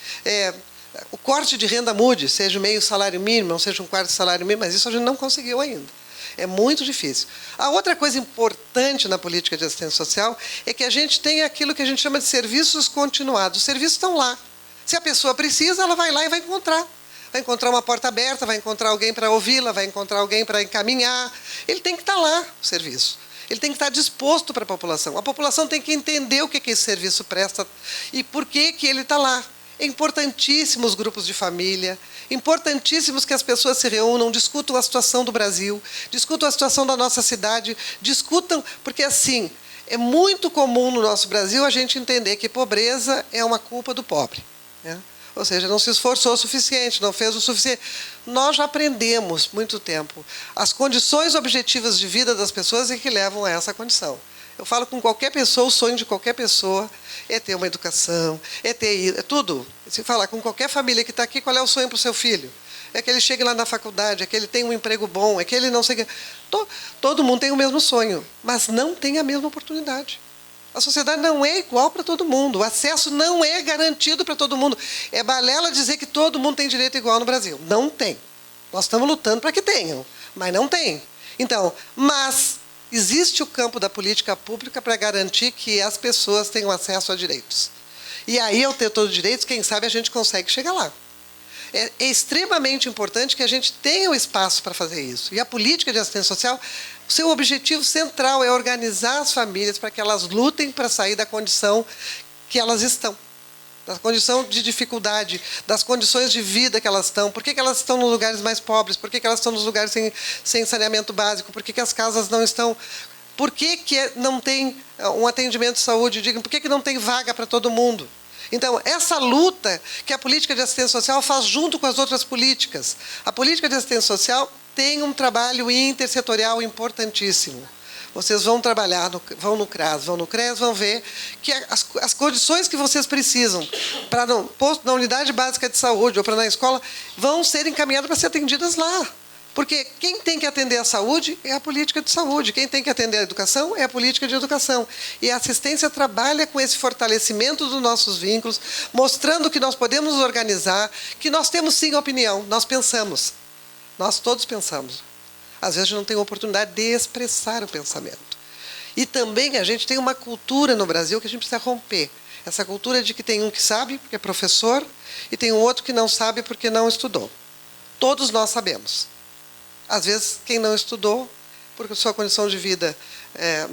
o corte de renda mude, seja meio salário mínimo, não seja um quarto de salário mínimo, mas isso a gente não conseguiu ainda. É muito difícil. A outra coisa importante na política de assistência social é que a gente tem aquilo que a gente chama de serviços continuados. Os serviços estão lá. Se a pessoa precisa, ela vai lá e vai encontrar. Vai encontrar uma porta aberta, vai encontrar alguém para ouvi-la, vai encontrar alguém para encaminhar. Ele tem que estar lá, o serviço. Ele tem que estar disposto para a população. A população tem que entender o que esse serviço presta e por que ele está lá. É importantíssimo os grupos de família, importantíssimos que as pessoas se reúnam, discutam a situação do Brasil, discutam a situação da nossa cidade, discutam, porque assim, é muito comum no nosso Brasil a gente entender que pobreza é uma culpa do pobre, né? Ou seja, não se esforçou o suficiente, não fez o suficiente. Nós já aprendemos muito tempo. As condições objetivas de vida das pessoas é que levam a essa condição. Eu falo com qualquer pessoa, o sonho de qualquer pessoa é ter uma educação, é tudo. Se falar com qualquer família que está aqui, qual é o sonho para o seu filho? É que ele chegue lá na faculdade, é que ele tenha um emprego bom, é que ele não sei... Todo mundo tem o mesmo sonho, mas não tem a mesma oportunidade. A sociedade não é igual para todo mundo. O acesso não é garantido para todo mundo. É balela dizer que todo mundo tem direito igual no Brasil. Não tem. Nós estamos lutando para que tenham, mas não tem. Então, mas existe o campo da política pública para garantir que as pessoas tenham acesso a direitos. E aí, ao ter todos os direitos, quem sabe a gente consegue chegar lá. É extremamente importante que a gente tenha o espaço para fazer isso. E a política de assistência social, o seu objetivo central é organizar as famílias para que elas lutem para sair da condição que elas estão, da condição de dificuldade, das condições de vida que elas estão. Por que elas estão nos lugares mais pobres? Por que elas estão nos lugares sem saneamento básico? Por que as casas não estão... Por que não tem um atendimento de saúde digno? Por que não tem vaga para todo mundo? Então, essa luta que a política de assistência social faz junto com as outras políticas. A política de assistência social tem um trabalho intersetorial importantíssimo. Vocês vão trabalhar, vão no CRAS, vão no CRES, vão ver que as condições que vocês precisam para na unidade básica de saúde ou para na escola vão ser encaminhadas para ser atendidas lá. Porque quem tem que atender a saúde é a política de saúde, quem tem que atender a educação é a política de educação. E a assistência trabalha com esse fortalecimento dos nossos vínculos, mostrando que nós podemos nos organizar, que nós temos sim opinião, nós pensamos. Nós todos pensamos. Às vezes a gente não tem oportunidade de expressar o pensamento. E também a gente tem uma cultura no Brasil que a gente precisa romper. Essa cultura de que tem um que sabe, porque é professor, e tem um outro que não sabe porque não estudou. Todos nós sabemos. Às vezes, quem não estudou, porque sua condição de vida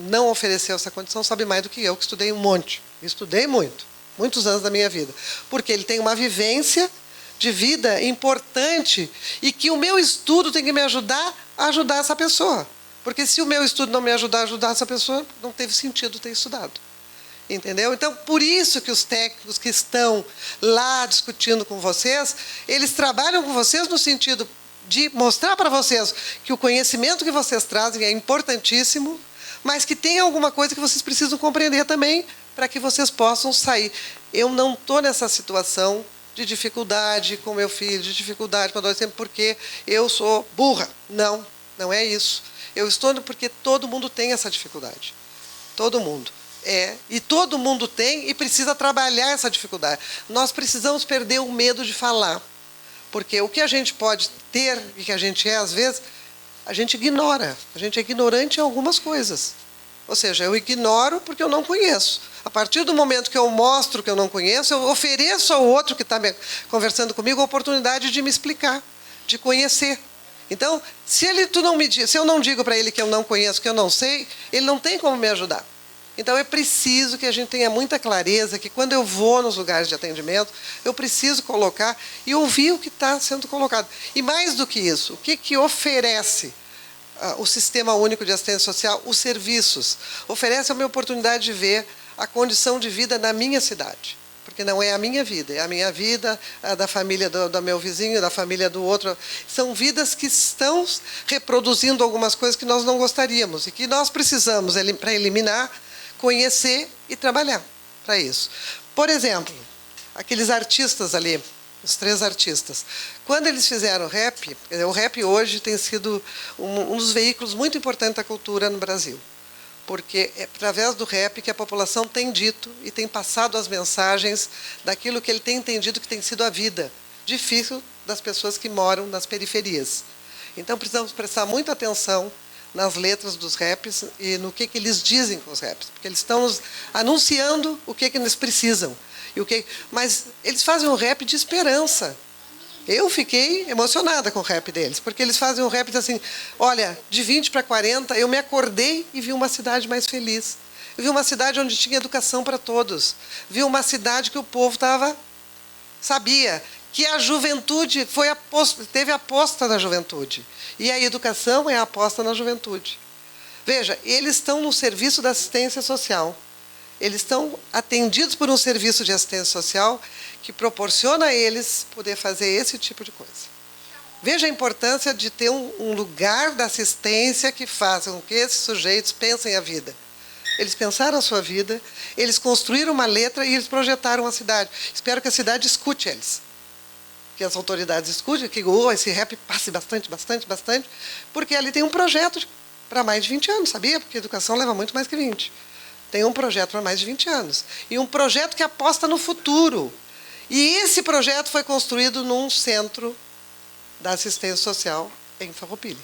não ofereceu essa condição, sabe mais do que eu, que estudei um monte. Estudei muito, muitos anos da minha vida. Porque ele tem uma vivência de vida importante e que o meu estudo tem que me ajudar a ajudar essa pessoa. Porque se o meu estudo não me ajudar a ajudar essa pessoa, não teve sentido ter estudado. Entendeu? Então, por isso que os técnicos que estão lá discutindo com vocês, eles trabalham com vocês no sentido de mostrar para vocês que o conhecimento que vocês trazem é importantíssimo, mas que tem alguma coisa que vocês precisam compreender também para que vocês possam sair. Eu não estou nessa situação de dificuldade com meu filho, de dificuldade com o adolescente, porque eu sou burra. Não, não é isso. Eu estou porque todo mundo tem essa dificuldade. Todo mundo. E todo mundo tem e precisa trabalhar essa dificuldade. Nós precisamos perder o medo de falar. Porque o que a gente pode ter e que a gente às vezes, a gente ignora. A gente é ignorante em algumas coisas. Ou seja, eu ignoro porque eu não conheço. A partir do momento que eu mostro que eu não conheço, eu ofereço ao outro que está conversando comigo a oportunidade de me explicar, de conhecer. Então, se eu não digo para ele que eu não conheço, que eu não sei, ele não tem como me ajudar. Então, é preciso que a gente tenha muita clareza que, quando eu vou nos lugares de atendimento, eu preciso colocar e ouvir o que está sendo colocado. E, mais do que isso, o que oferece o Sistema Único de Assistência Social? Os serviços. Oferece a minha oportunidade de ver a condição de vida na minha cidade. Porque não é a minha vida, é a minha vida, a da família do meu vizinho, da família do outro. São vidas que estão reproduzindo algumas coisas que nós não gostaríamos e que nós precisamos, para eliminar, conhecer e trabalhar para isso. Por exemplo, aqueles artistas ali, os 3 artistas, quando eles fizeram o rap hoje tem sido um dos veículos muito importantes da cultura no Brasil, porque é através do rap que a população tem dito e tem passado as mensagens daquilo que ele tem entendido que tem sido a vida difícil das pessoas que moram nas periferias. Então, precisamos prestar muita atenção nas letras dos raps e no que eles dizem com os raps, porque eles estão nos anunciando o que eles precisam. Mas eles fazem um rap de esperança. Eu fiquei emocionada com o rap deles, porque eles fazem um rap assim, olha, de 20 para 40, eu me acordei e vi uma cidade mais feliz. Eu vi uma cidade onde tinha educação para todos. Vi uma cidade que o povo sabia que a juventude teve aposta na juventude. E a educação é a aposta na juventude. Veja, eles estão no serviço da assistência social. Eles estão atendidos por um serviço de assistência social que proporciona a eles poder fazer esse tipo de coisa. Veja a importância de ter um lugar da assistência que faça com que esses sujeitos pensem a vida. Eles pensaram a sua vida, eles construíram uma letra e eles projetaram a cidade. Espero que a cidade escute eles. Que as autoridades escutem, que esse rap passe bastante, porque ali tem um projeto para mais de 20 anos, sabia? Porque a educação leva muito mais que 20. Tem um projeto para mais de 20 anos. E um projeto que aposta no futuro. E esse projeto foi construído num centro da assistência social em Farroupilha.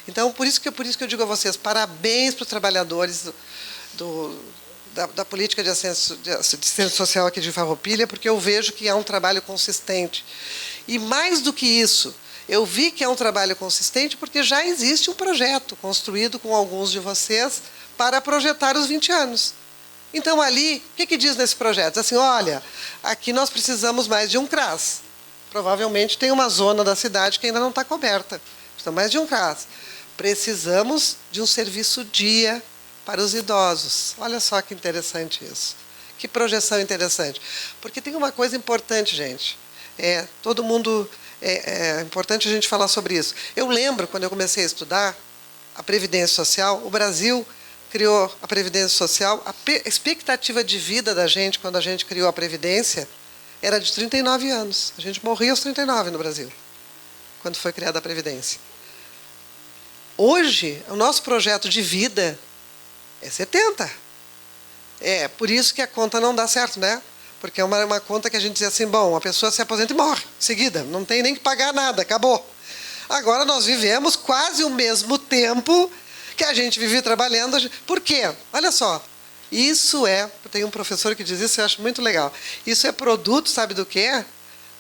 Então, por isso que eu digo a vocês, parabéns para os trabalhadores da política de assistência social aqui de Farroupilha, porque eu vejo que é um trabalho consistente. E, mais do que isso, eu vi que é um trabalho consistente porque já existe um projeto construído com alguns de vocês para projetar os 20 anos. Então, ali, o que diz nesse projeto? Assim, olha, aqui nós precisamos mais de um CRAS. Provavelmente tem uma zona da cidade que ainda não está coberta. Precisamos mais de um CRAS. Precisamos de um serviço dia para os idosos. Olha só que interessante isso. Que projeção interessante. Porque tem uma coisa importante, gente. É importante a gente falar sobre isso. Eu lembro, quando eu comecei a estudar a Previdência Social, o Brasil criou a Previdência Social, a expectativa de vida da gente, quando a gente criou a Previdência, era de 39 anos. A gente morria aos 39 no Brasil, quando foi criada a Previdência. Hoje, o nosso projeto de vida é 70. É por isso que a conta não dá certo, né? Porque é uma conta que a gente diz assim, bom, a pessoa se aposenta e morre em seguida, não tem nem que pagar nada, acabou. Agora nós vivemos quase o mesmo tempo que a gente vive trabalhando. Por quê? Olha só, tem um professor que diz isso, eu acho muito legal. Isso é produto, sabe do quê?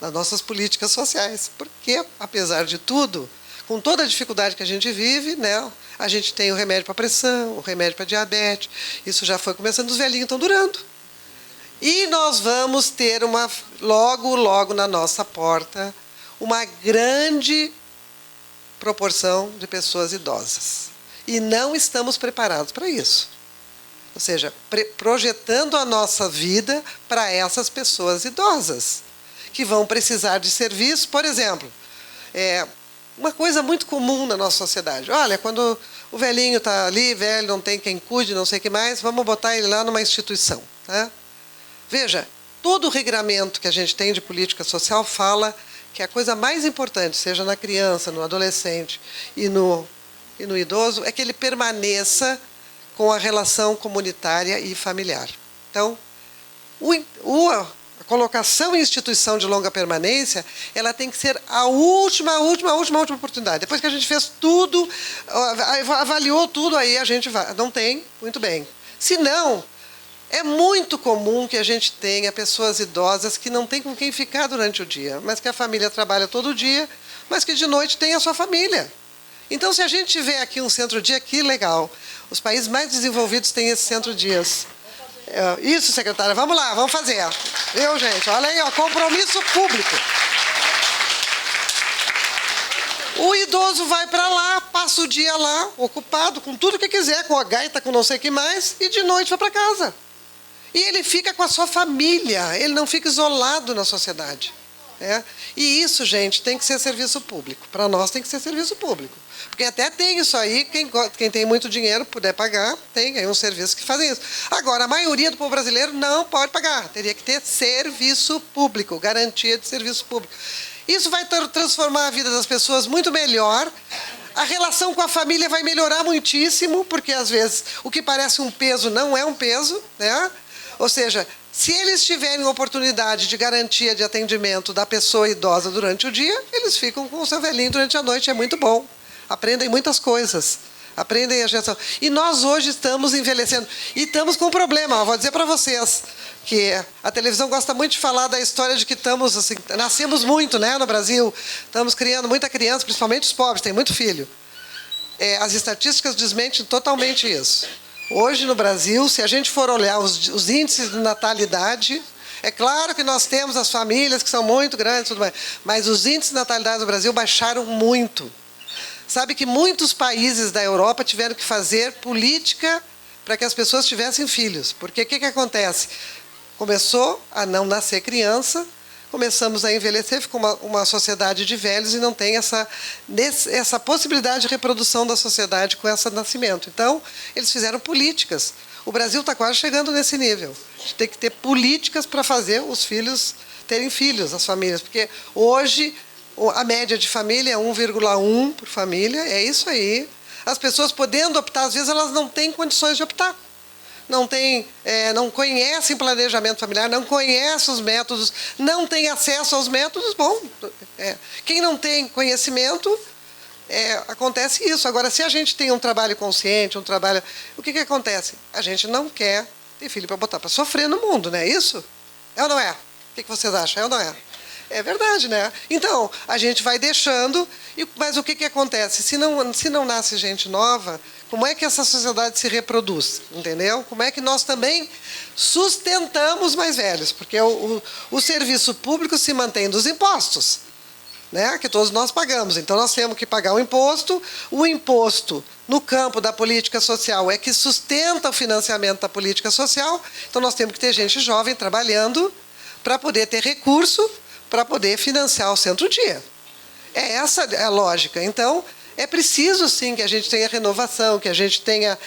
Das nossas políticas sociais. Porque, apesar de tudo, com toda a dificuldade que a gente vive, né, a gente tem o remédio para pressão, o remédio para diabetes, isso já foi começando, os velhinhos estão durando. E nós vamos ter logo na nossa porta, uma grande proporção de pessoas idosas. E não estamos preparados para isso. Ou seja, projetando a nossa vida para essas pessoas idosas, que vão precisar de serviço. Por exemplo, uma coisa muito comum na nossa sociedade. Olha, quando o velhinho está ali, velho, não tem quem cuide, não sei o que mais, vamos botar ele lá numa instituição. Tá? Veja, todo o regramento que a gente tem de política social fala que a coisa mais importante, seja na criança, no adolescente e no idoso, é que ele permaneça com a relação comunitária e familiar. Então, a colocação em instituição de longa permanência, ela tem que ser a última oportunidade. Depois que a gente fez tudo, avaliou tudo, aí a gente vai. Não tem, muito bem. Se não, é muito comum que a gente tenha pessoas idosas que não têm com quem ficar durante o dia, mas que a família trabalha todo dia, mas que de noite tem a sua família. Então, se a gente tiver aqui um centro-dia, que legal. Os países mais desenvolvidos têm esses centro-dias. Isso, secretária, vamos lá, vamos fazer. Viu, gente? Olha aí, ó, compromisso público. O idoso vai para lá, passa o dia lá, ocupado com tudo que quiser, com a gaita, com não sei o que mais, e de noite vai para casa. E ele fica com a sua família, ele não fica isolado na sociedade. E isso, gente, tem que ser serviço público. Para nós tem que ser serviço público. Porque até tem isso aí, quem tem muito dinheiro, puder pagar, tem aí uns serviços que fazem isso. Agora, a maioria do povo brasileiro não pode pagar. Teria que ter serviço público, garantia de serviço público. Isso vai transformar a vida das pessoas muito melhor. A relação com a família vai melhorar muitíssimo, porque às vezes o que parece um peso não é um peso, né? Ou seja, se eles tiverem oportunidade de garantia de atendimento da pessoa idosa durante o dia, eles ficam com o seu velhinho durante a noite, é muito bom. Aprendem muitas coisas. Aprendem a gestão. E nós hoje estamos envelhecendo. E estamos com um problema, eu vou dizer para vocês, que a televisão gosta muito de falar da história de que estamos, assim, nascemos muito, né, no Brasil, estamos criando muita criança, principalmente os pobres, tem muito filho. As estatísticas desmentem totalmente isso. Hoje no Brasil, se a gente for olhar os índices de natalidade, é claro que nós temos as famílias que são muito grandes, tudo mais, mas os índices de natalidade no Brasil baixaram muito. Sabe que muitos países da Europa tiveram que fazer política para que as pessoas tivessem filhos. Porque o que acontece? Começou a não nascer criança, começamos a envelhecer, ficou uma sociedade de velhos e não tem essa possibilidade de reprodução da sociedade com esse nascimento. Então, eles fizeram políticas. O Brasil está quase chegando nesse nível. A gente tem que ter políticas para fazer os filhos terem filhos, as famílias. Porque hoje a média de família é 1,1 por família, é isso aí. As pessoas podendo optar, às vezes elas não têm condições de optar. Não conhecem planejamento familiar, não conhecem os métodos, não têm acesso aos métodos. Bom, quem não tem conhecimento, acontece isso. Agora, se a gente tem um trabalho consciente, o que acontece? A gente não quer ter filho para botar para sofrer no mundo, não é isso? É ou não é? O que vocês acham? É ou não é? É verdade, né? Então, a gente vai deixando, mas o que acontece? Se não nasce gente nova, como é que essa sociedade se reproduz? Entendeu? Como é que nós também sustentamos mais velhos? Porque o serviço público se mantém dos impostos, né? Que todos nós pagamos. Então, nós temos que pagar o imposto. O imposto, no campo da política social, é que sustenta o financiamento da política social. Então, nós temos que ter gente jovem trabalhando para poder ter recurso para poder financiar o centro-dia. Essa a lógica. Então, é preciso, sim, que a gente tenha renovação, que a gente tenha...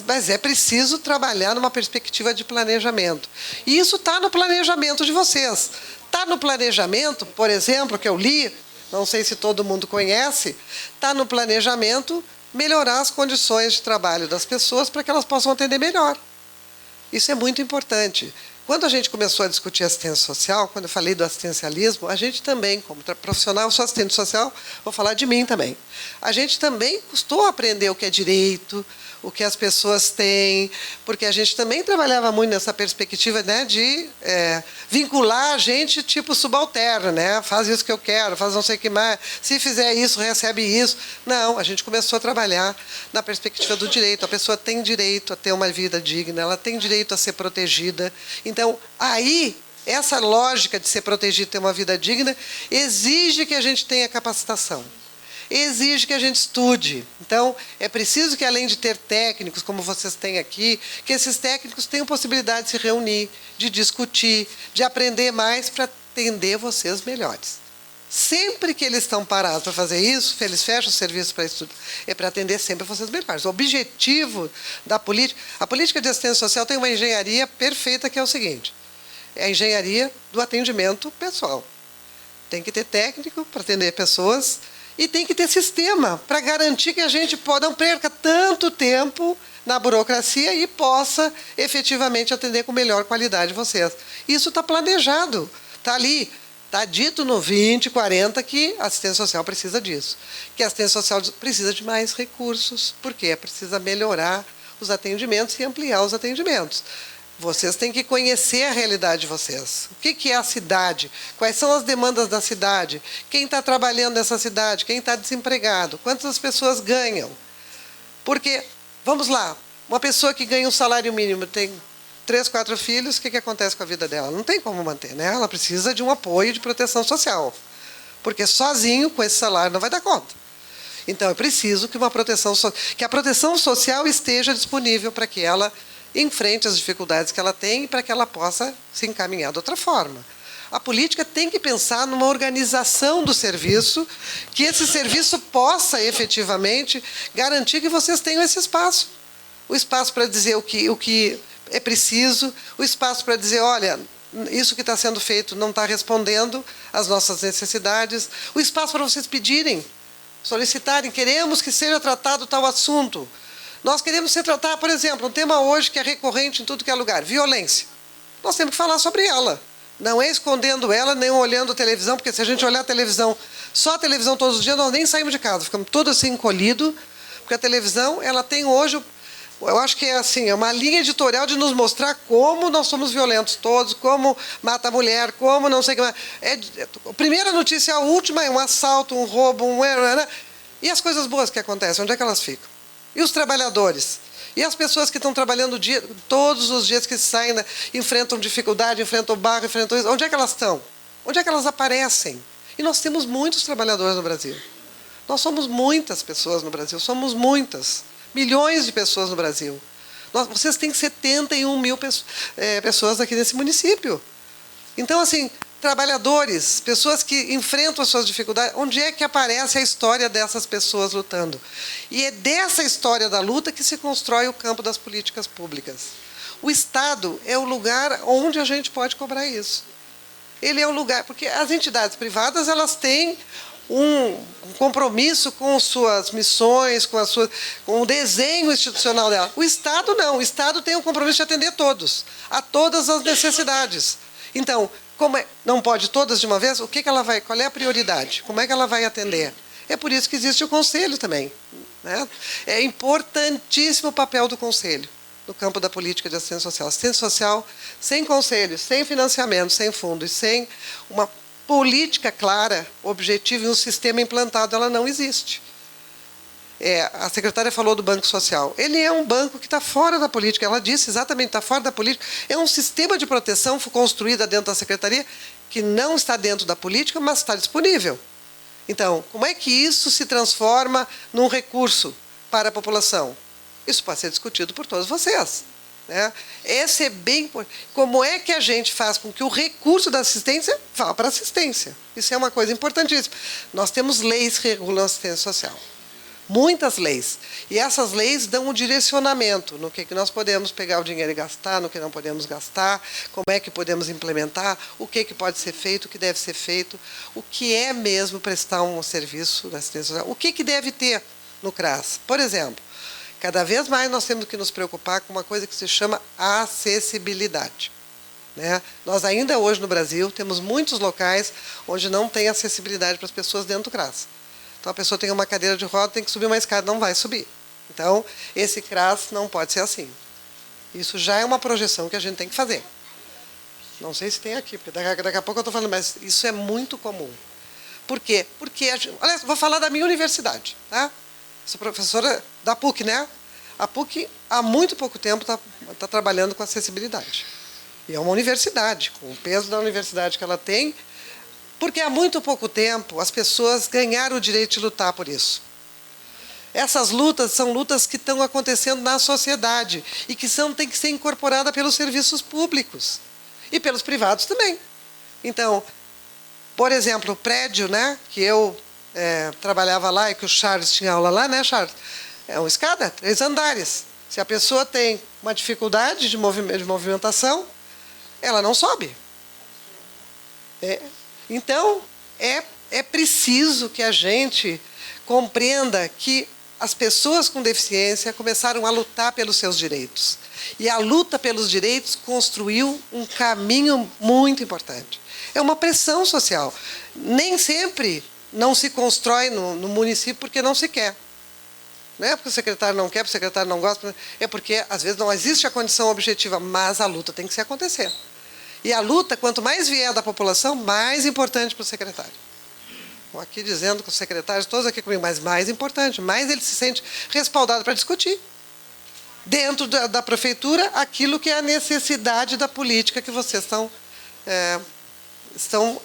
Mas é preciso trabalhar numa perspectiva de planejamento. E isso está no planejamento de vocês. Está no planejamento, por exemplo, que eu li, não sei se todo mundo conhece, está no planejamento melhorar as condições de trabalho das pessoas para que elas possam atender melhor. Isso é muito importante. Quando a gente começou a discutir assistência social, quando eu falei do assistencialismo, a gente também, como profissional, eu sou assistente social, vou falar de mim também. A gente também custou aprender o que é direito, o que as pessoas têm, porque a gente também trabalhava muito nessa perspectiva, né, de vincular a gente tipo subalterno, né? Faz isso que eu quero, faz não sei o que mais, se fizer isso, recebe isso. Não, a gente começou a trabalhar na perspectiva do direito. A pessoa tem direito a ter uma vida digna, ela tem direito a ser protegida. Então, aí, essa lógica de ser protegido e ter uma vida digna exige que a gente tenha capacitação. Exige que a gente estude. Então, é preciso que, além de ter técnicos, como vocês têm aqui, que esses técnicos tenham possibilidade de se reunir, de discutir, de aprender mais para atender vocês melhores. Sempre que eles estão parados para fazer isso, eles fecham o serviço para estudar, é para atender sempre vocês melhores. O objetivo da política... A política de assistência social tem uma engenharia perfeita, que é o seguinte: é a engenharia do atendimento pessoal. Tem que ter técnico para atender pessoas e tem que ter sistema para garantir que a gente não perca tanto tempo na burocracia e possa efetivamente atender com melhor qualidade vocês. Isso está planejado, está ali. Está dito no 2040 que a assistência social precisa disso. Que a assistência social precisa de mais recursos, porque precisa melhorar os atendimentos e ampliar os atendimentos. Vocês têm que conhecer a realidade de vocês. O que é a cidade? Quais são as demandas da cidade? Quem está trabalhando nessa cidade? Quem está desempregado? Quantas pessoas ganham? Porque, vamos lá, uma pessoa que ganha um salário mínimo, tem 3, 4 filhos, o que acontece com a vida dela? Não tem como manter, né? Ela precisa de um apoio de proteção social. Porque sozinho, com esse salário, não vai dar conta. Então, é preciso que a proteção social esteja disponível para que ela enfrente as dificuldades que ela tem e para que ela possa se encaminhar de outra forma. A política tem que pensar numa organização do serviço, que esse serviço possa efetivamente garantir que vocês tenham esse espaço. O espaço para dizer o que é preciso, o espaço para dizer, olha, isso que está sendo feito não está respondendo às nossas necessidades, o espaço para vocês pedirem, solicitarem, queremos que seja tratado tal assunto. Nós queremos ser tratados, por exemplo, um tema hoje que é recorrente em tudo que é lugar, violência. Nós temos que falar sobre ela. Não é escondendo ela, nem olhando a televisão, porque se a gente olhar a televisão, só a televisão todos os dias, nós nem saímos de casa, ficamos todos assim encolhidos, porque a televisão, ela tem hoje, eu acho que é assim, é uma linha editorial de nos mostrar como nós somos violentos todos, como mata a mulher, como não sei o que mais. A primeira notícia, a última, é um assalto, um roubo, e as coisas boas que acontecem, onde é que elas ficam? E os trabalhadores? E as pessoas que estão trabalhando todos os dias que saem, enfrentam dificuldade, enfrentam barro, enfrentam isso, onde é que elas estão? Onde é que elas aparecem? E nós temos muitos trabalhadores no Brasil. Nós somos muitas pessoas no Brasil, somos muitas. Milhões de pessoas no Brasil. Vocês têm 71 mil pessoas aqui nesse município. Então, assim, trabalhadores, pessoas que enfrentam as suas dificuldades, onde é que aparece a história dessas pessoas lutando? E é dessa história da luta que se constrói o campo das políticas públicas. O Estado é o lugar onde a gente pode cobrar isso. Ele é o lugar, porque as entidades privadas, elas têm um compromisso com suas missões, com o desenho institucional dela. O Estado não, o Estado tem o compromisso de atender a todas as necessidades. Então, como não pode todas de uma vez, qual é a prioridade? Como é que ela vai atender? É por isso que existe o Conselho também, né? É importantíssimo o papel do Conselho no campo da política de assistência social. Assistência social sem conselho, sem financiamento, sem fundo e sem uma política clara, objetiva e um sistema implantado, ela não existe. A secretária falou do Banco Social. Ele é um banco que está fora da política. Ela disse exatamente, está fora da política. É um sistema de proteção construído dentro da secretaria que não está dentro da política, mas está disponível. Então, como é que isso se transforma num recurso para a população? Isso pode ser discutido por todos vocês, né? Esse é bem importante. Como é que a gente faz com que o recurso da assistência vá para a assistência? Isso é uma coisa importantíssima. Nós temos leis que regulam a assistência social. Muitas leis. E essas leis dão um direcionamento no que nós podemos pegar o dinheiro e gastar, no que não podemos gastar, como é que podemos implementar, o que pode ser feito, o que deve ser feito, o que é mesmo prestar um serviço da assistência social, o que deve ter no CRAS. Por exemplo, cada vez mais nós temos que nos preocupar com uma coisa que se chama acessibilidade, né? Nós ainda hoje no Brasil temos muitos locais onde não tem acessibilidade para as pessoas dentro do CRAS. Então, a pessoa tem uma cadeira de roda, tem que subir uma escada, não vai subir. Então, esse CRAS não pode ser assim. Isso já é uma projeção que a gente tem que fazer. Não sei se tem aqui, porque daqui a pouco eu estou falando, mas isso é muito comum. Por quê? Porque, olha, vou falar da minha universidade, tá? Sou professora da PUC, né? A PUC, há muito pouco tempo, está trabalhando com acessibilidade. E é uma universidade, com o peso da universidade que ela tem, porque há muito pouco tempo as pessoas ganharam o direito de lutar por isso. Essas lutas são lutas que estão acontecendo na sociedade e que têm que ser incorporadas pelos serviços públicos e pelos privados também. Então, por exemplo, o prédio, né, que eu trabalhava lá e que o Charles tinha aula lá, né, Charles? É uma escada, 3 andares. Se a pessoa tem uma dificuldade de movimentação, ela não sobe. Então, é preciso que a gente compreenda que as pessoas com deficiência começaram a lutar pelos seus direitos. E a luta pelos direitos construiu um caminho muito importante. É uma pressão social. Nem sempre não se constrói no município porque não se quer. Não é porque o secretário não quer, porque o secretário não gosta, é porque, às vezes, não existe a condição objetiva, mas a luta tem que se acontecer. E a luta, quanto mais vier da população, mais importante para o secretário. Estou aqui dizendo que os secretários, todos aqui comigo, mas mais importante, mais ele se sente respaldado para discutir. Dentro da prefeitura, aquilo que é a necessidade da política que vocês estão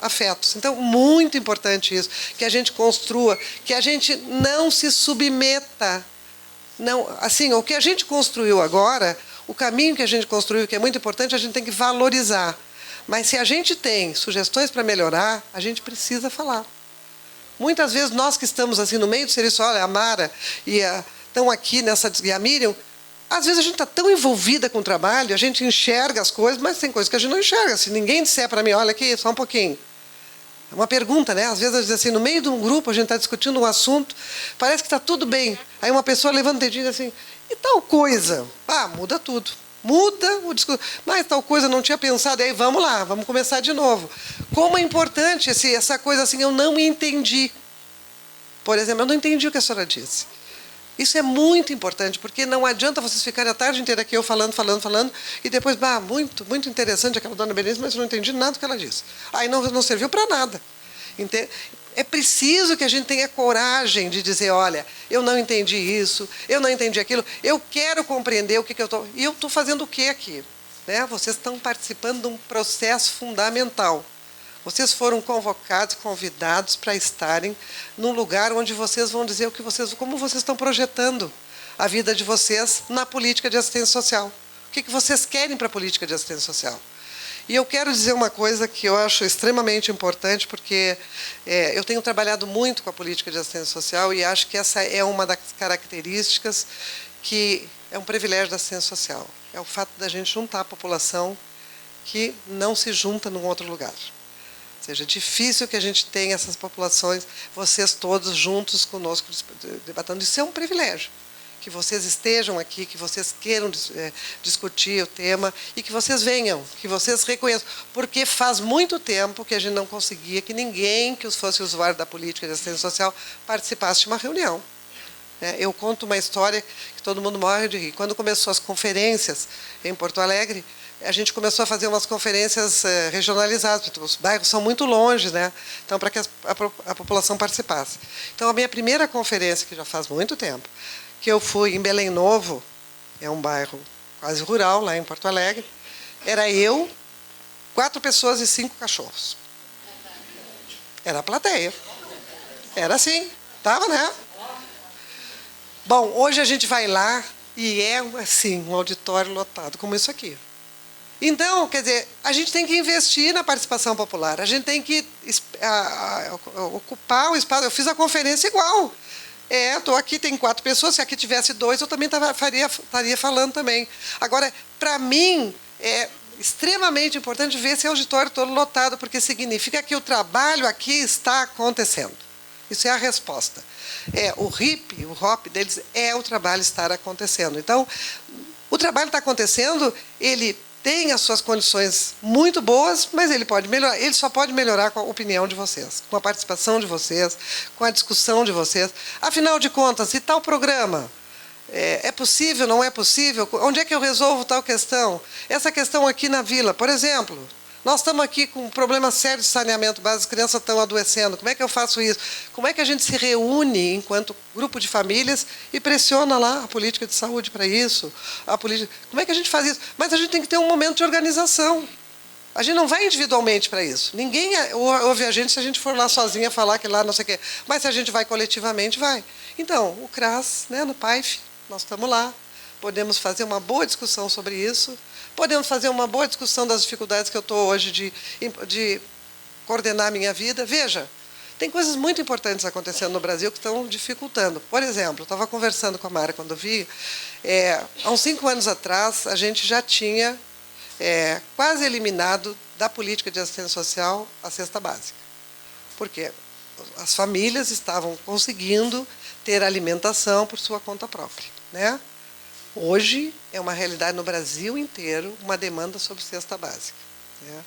afetos. Então, muito importante isso, que a gente construa, que a gente não se submeta. Não, assim, o que a gente construiu agora, o caminho que a gente construiu, que é muito importante, a gente tem que valorizar. Mas se a gente tem sugestões para melhorar, a gente precisa falar. Muitas vezes nós que estamos assim no meio do serviço, olha, a Mara estão aqui e a Miriam, às vezes a gente está tão envolvida com o trabalho, a gente enxerga as coisas, mas tem coisas que a gente não enxerga. Se ninguém disser para mim, olha aqui, só um pouquinho. É uma pergunta, né? Às vezes, eu digo assim, no meio de um grupo, a gente está discutindo um assunto, parece que está tudo bem. Aí uma pessoa levanta o dedinho assim, e tal coisa? Ah, muda tudo. Muda o discurso. Mas tal coisa, não tinha pensado. Aí vamos lá, vamos começar de novo. Como é importante essa coisa assim, eu não entendi. Por exemplo, eu não entendi o que a senhora disse. Isso é muito importante, porque não adianta vocês ficarem a tarde inteira aqui, eu falando, e depois, muito, muito interessante aquela dona Berenice, mas eu não entendi nada do que ela disse. Aí não serviu para nada. É preciso que a gente tenha coragem de dizer, olha, eu não entendi isso, eu não entendi aquilo, eu quero compreender o que eu estou... E eu estou fazendo o que aqui? Né? Vocês estão participando de um processo fundamental. Vocês foram convocados, convidados para estarem num lugar onde vocês vão dizer como vocês estão projetando a vida de vocês na política de assistência social. O que vocês querem para a política de assistência social? E eu quero dizer uma coisa que eu acho extremamente importante, porque eu tenho trabalhado muito com a política de assistência social e acho que essa é uma das características que é um privilégio da assistência social. É o fato da gente juntar a população que não se junta num outro lugar. Ou seja, é difícil que a gente tenha essas populações, vocês todos juntos conosco, debatendo. Isso é um privilégio. Que vocês estejam aqui, que vocês queiram discutir o tema e que vocês venham, que vocês reconheçam. Porque faz muito tempo que a gente não conseguia que ninguém que fosse usuário da política de assistência social participasse de uma reunião. Eu conto uma história que todo mundo morre de rir. Quando começou as conferências em Porto Alegre, a gente começou a fazer umas conferências regionalizadas, porque os bairros são muito longe, né? Então, para que a população participasse. Então, a minha primeira conferência, que já faz muito tempo, que eu fui em Belém Novo, é um bairro quase rural, lá em Porto Alegre, era eu, 4 pessoas e 5 cachorros. Era a plateia. Era assim, estava, né? Bom, hoje a gente vai lá e é assim, um auditório lotado, como isso aqui. Então, quer dizer, a gente tem que investir na participação popular, a gente tem que ocupar o espaço. Eu fiz a conferência igual. Estou aqui, tem 4 pessoas, se aqui tivesse 2, eu também estaria falando também. Agora, para mim, é extremamente importante ver esse auditório todo lotado, porque significa que o trabalho aqui está acontecendo. Isso é a resposta. O RIP deles é o trabalho estar acontecendo. Então, o trabalho está acontecendo, ele tem as suas condições muito boas, mas ele pode melhorar. Ele só pode melhorar com a opinião de vocês, com a participação de vocês, com a discussão de vocês. Afinal de contas, e tal programa? É possível, não é possível? Onde é que eu resolvo tal questão? Essa questão aqui na vila, por exemplo, nós estamos aqui com um problema sério de saneamento básico, as crianças estão adoecendo. Como é que eu faço isso? Como é que a gente se reúne enquanto grupo de famílias e pressiona lá a política de saúde para isso? Como é que a gente faz isso? Mas a gente tem que ter um momento de organização. A gente não vai individualmente para isso. Ninguém ouve a gente se a gente for lá sozinha falar que lá não sei o quê. Mas se a gente vai coletivamente, vai. Então, o CRAS, né, no PAIF, nós estamos lá. Podemos fazer uma boa discussão sobre isso. Podemos fazer uma boa discussão das dificuldades que eu estou hoje de coordenar a minha vida. Veja, tem coisas muito importantes acontecendo no Brasil que estão dificultando. Por exemplo, eu estava conversando com a Mara quando vi, há uns 5 anos atrás, a gente já tinha quase eliminado da política de assistência social a cesta básica. Por quê? As famílias estavam conseguindo ter alimentação por sua conta própria, né? Hoje é uma realidade no Brasil inteiro, uma demanda sobre cesta básica, né?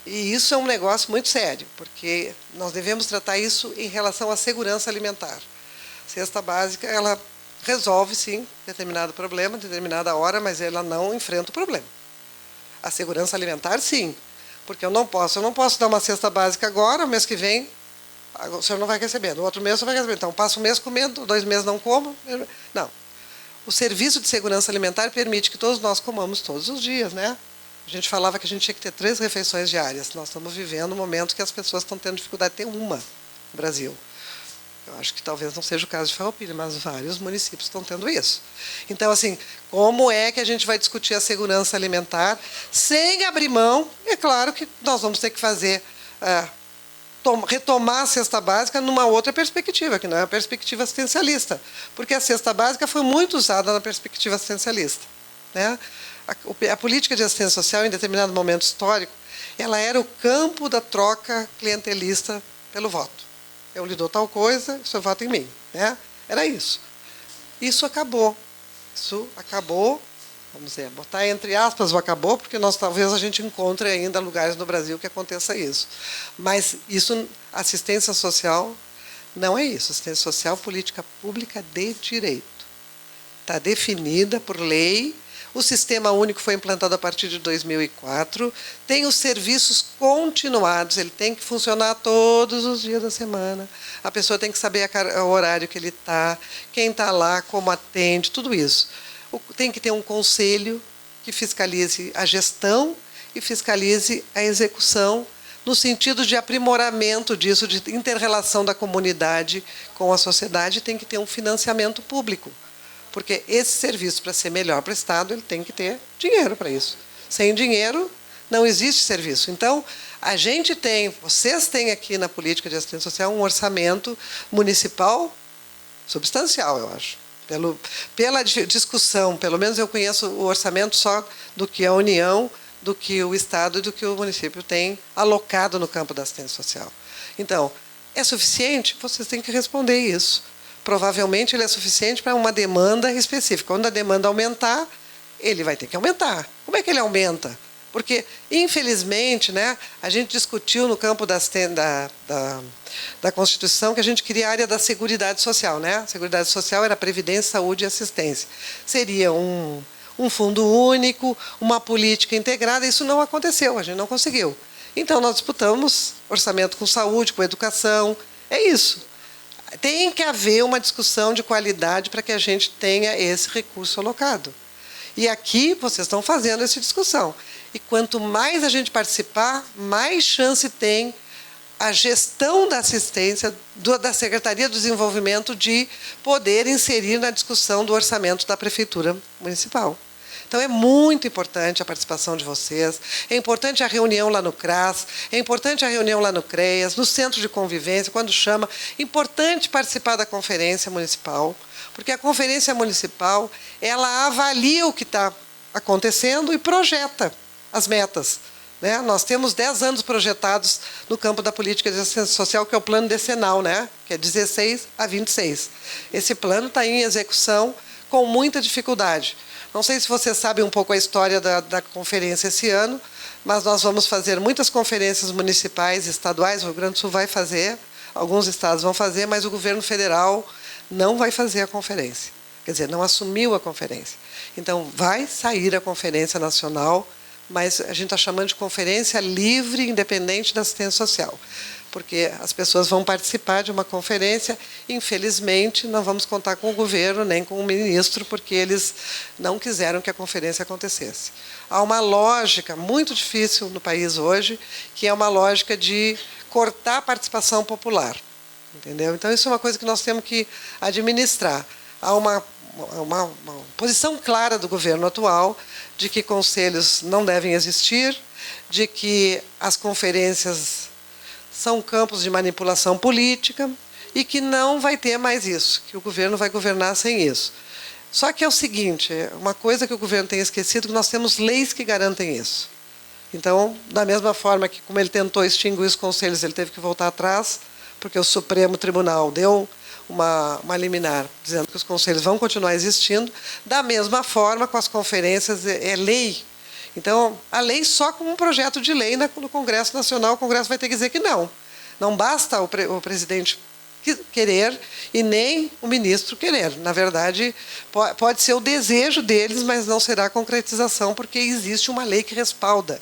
E isso é um negócio muito sério, porque nós devemos tratar isso em relação à segurança alimentar. Cesta básica, ela resolve, sim, determinado problema, determinada hora, mas ela não enfrenta o problema. A segurança alimentar, sim, porque eu não posso dar uma cesta básica agora, mês que vem, o senhor não vai receber, no outro mês o senhor vai receber. Então, passo um mês comendo, 2 meses não como. Não. O Serviço de Segurança Alimentar permite que todos nós comamos todos os dias, né? A gente falava que a gente tinha que ter 3 refeições diárias. Nós estamos vivendo um momento que as pessoas estão tendo dificuldade de ter uma no Brasil. Eu acho que talvez não seja o caso de Farroupilha, mas vários municípios estão tendo isso. Então, assim, como é que a gente vai discutir a segurança alimentar sem abrir mão? É claro que nós vamos ter que fazer, retomar a cesta básica numa outra perspectiva, que não é a perspectiva assistencialista, porque a cesta básica foi muito usada na perspectiva assistencialista, né? A política de assistência social, em determinado momento histórico, ela era o campo da troca clientelista pelo voto. Eu lhe dou tal coisa, o senhor vota em mim, né? Era isso. Isso acabou. Isso acabou, vamos dizer, botar entre aspas o acabou, porque talvez a gente encontre ainda lugares no Brasil que aconteça isso. Mas isso, assistência social, não é isso. Assistência social, política pública de direito. Está definida por lei. O Sistema Único foi implantado a partir de 2004. Tem os serviços continuados, ele tem que funcionar todos os dias da semana. A pessoa tem que saber o horário que ele está, quem está lá, como atende, tudo isso. Tem que ter um conselho que fiscalize a gestão e fiscalize a execução, no sentido de aprimoramento disso, de inter-relação da comunidade com a sociedade, tem que ter um financiamento público. Porque esse serviço, para ser melhor prestado, ele tem que ter dinheiro para isso. Sem dinheiro, não existe serviço. Então, vocês têm aqui na política de assistência social um orçamento municipal substancial, eu acho. Pela discussão, pelo menos eu conheço o orçamento só do que a União, do que o Estado e do que o município tem alocado no campo da assistência social. Então, é suficiente? Vocês têm que responder isso. Provavelmente ele é suficiente para uma demanda específica. Quando a demanda aumentar, ele vai ter que aumentar. Como é que ele aumenta? Porque, infelizmente, né, a gente discutiu no campo da Constituição que a gente queria a área da Seguridade Social. Né? A Seguridade Social era Previdência, Saúde e Assistência. Seria um fundo único, uma política integrada. Isso não aconteceu, a gente não conseguiu. Então, nós disputamos orçamento com saúde, com educação. É isso. Tem que haver uma discussão de qualidade para que a gente tenha esse recurso alocado. E aqui vocês estão fazendo essa discussão. E quanto mais a gente participar, mais chance tem a gestão da assistência, da Secretaria do Desenvolvimento, de poder inserir na discussão do orçamento da Prefeitura Municipal. Então, é muito importante a participação de vocês, é importante a reunião lá no CRAS, é importante a reunião lá no CREAS, no Centro de Convivência, quando chama. É importante participar da Conferência Municipal, porque a Conferência Municipal ela avalia o que está acontecendo e projeta as metas. Né? Nós temos 10 anos projetados no campo da política de assistência social, que é o plano decenal, né? Que é 16 a 26. Esse plano está em execução com muita dificuldade. Não sei se vocês sabem um pouco a história da conferência esse ano, mas nós vamos fazer muitas conferências municipais e estaduais. O Rio Grande do Sul vai fazer, alguns estados vão fazer, mas o governo federal não vai fazer a conferência. Quer dizer, não assumiu a conferência. Então, vai sair a Conferência Nacional, mas a gente está chamando de Conferência Livre e Independente da Assistência Social, porque as pessoas vão participar de uma conferência. Infelizmente, não vamos contar com o governo nem com o ministro, porque eles não quiseram que a conferência acontecesse. Há uma lógica muito difícil no país hoje, que é uma lógica de cortar a participação popular. Entendeu? Então, isso é uma coisa que nós temos que administrar. Há uma posição clara do governo atual de que conselhos não devem existir, de que as conferências são campos de manipulação política e que não vai ter mais isso, que o governo vai governar sem isso. Só que é o seguinte, uma coisa que o governo tem esquecido, que nós temos leis que garantem isso. Então, da mesma forma que, como ele tentou extinguir os conselhos, ele teve que voltar atrás, porque o Supremo Tribunal deu uma liminar dizendo que os conselhos vão continuar existindo, da mesma forma com as conferências é lei. Então, a lei só com um projeto de lei no Congresso Nacional, o Congresso vai ter que dizer que não. Não basta o presidente querer e nem o ministro querer. Na verdade, pode ser o desejo deles, mas não será a concretização, porque existe uma lei que respalda.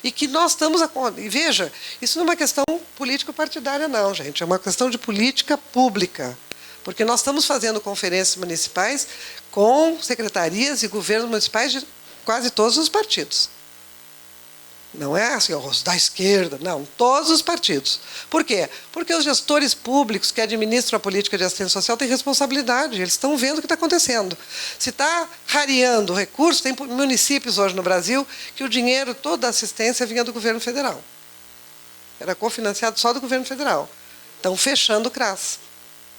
E que nós estamos... E veja, isso não é uma questão político-partidária, não, gente. É uma questão de política pública. Porque nós estamos fazendo conferências municipais com secretarias e governos municipais de quase todos os partidos. Não é assim, os da esquerda, não, todos os partidos. Por quê? Porque os gestores públicos que administram a política de assistência social têm responsabilidade, eles estão vendo o que está acontecendo. Se está rareando o recurso, tem municípios hoje no Brasil que o dinheiro, toda a assistência vinha do governo federal. Era cofinanciado só do governo federal. Estão fechando o CRAS,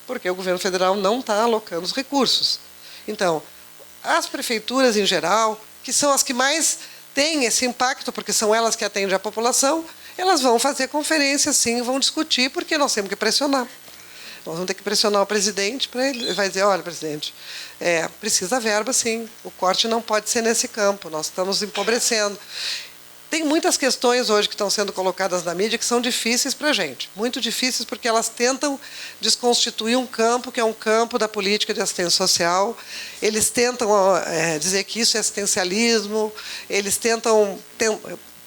porque o governo federal não está alocando os recursos. Então, as prefeituras em geral, que são as que mais têm esse impacto, porque são elas que atendem a população, elas vão fazer conferências, sim, vão discutir, porque nós temos que pressionar. Nós vamos ter que pressionar o presidente, para ele vai dizer, olha, presidente, precisa verba, sim, o corte não pode ser nesse campo, nós estamos empobrecendo. Tem muitas questões hoje que estão sendo colocadas na mídia que são difíceis para a gente. Muito difíceis porque elas tentam desconstituir um campo que é um campo da política de assistência social. Eles tentam dizer que isso é assistencialismo, eles tentam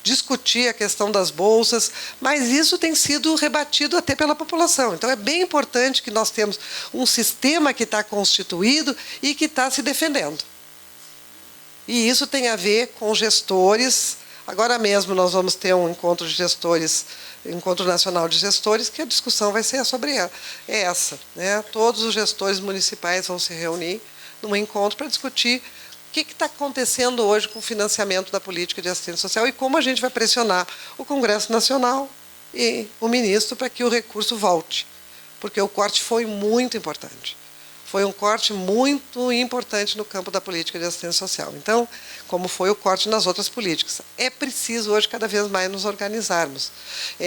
discutir a questão das bolsas, mas isso tem sido rebatido até pela população. Então, é bem importante que nós temos um sistema que está constituído e que está se defendendo. E isso tem a ver com gestores. Agora mesmo nós vamos ter um encontro de gestores, encontro nacional de gestores, que a discussão vai ser sobre essa. Né? Todos os gestores municipais vão se reunir num encontro para discutir o que está acontecendo hoje com o financiamento da política de assistência social e como a gente vai pressionar o Congresso Nacional e o ministro para que o recurso volte. Porque o corte foi muito importante. Foi um corte muito importante no campo da política de assistência social. Então, como foi o corte nas outras políticas. É preciso hoje cada vez mais nos organizarmos.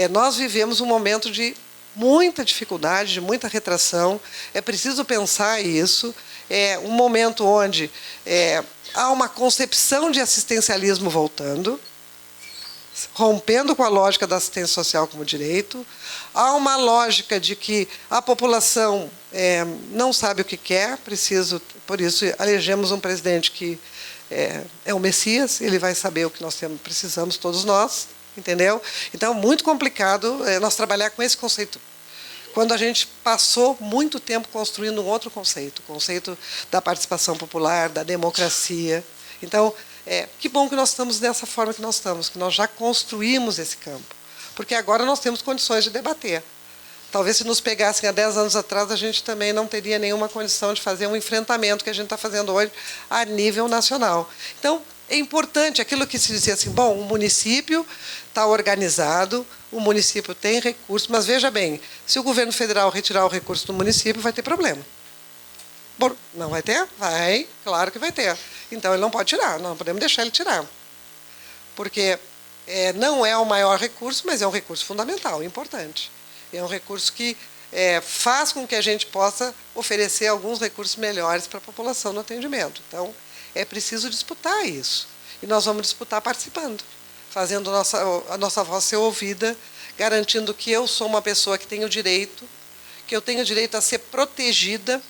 Nós vivemos um momento de muita dificuldade, de muita retração. É preciso pensar isso. É um momento onde há uma concepção de assistencialismo voltando, rompendo com a lógica da assistência social como direito. Há uma lógica de que a população não sabe o que quer, por isso elegemos um presidente que é o Messias, ele vai saber o que nós precisamos, todos nós, entendeu? Então, muito complicado nós trabalhar com esse conceito. Quando a gente passou muito tempo construindo um outro conceito, o conceito da participação popular, da democracia. Então, que bom que nós estamos dessa forma que nós já construímos esse campo. Porque agora nós temos condições de debater. Talvez se nos pegassem há 10 anos atrás, a gente também não teria nenhuma condição de fazer um enfrentamento que a gente está fazendo hoje a nível nacional. Então, é importante aquilo que se dizia assim, bom, o município está organizado, o município tem recursos, mas veja bem, se o governo federal retirar o recurso do município, vai ter problema. Bom, não vai ter? Vai, claro que vai ter. Então, ele não pode tirar, não podemos deixar ele tirar. Porque não é o maior recurso, mas é um recurso fundamental, importante. É um recurso que faz com que a gente possa oferecer alguns recursos melhores para a população no atendimento. Então, é preciso disputar isso. E nós vamos disputar participando, fazendo a nossa voz ser ouvida, garantindo que eu sou uma pessoa que tenho direito, que eu tenho direito a ser protegida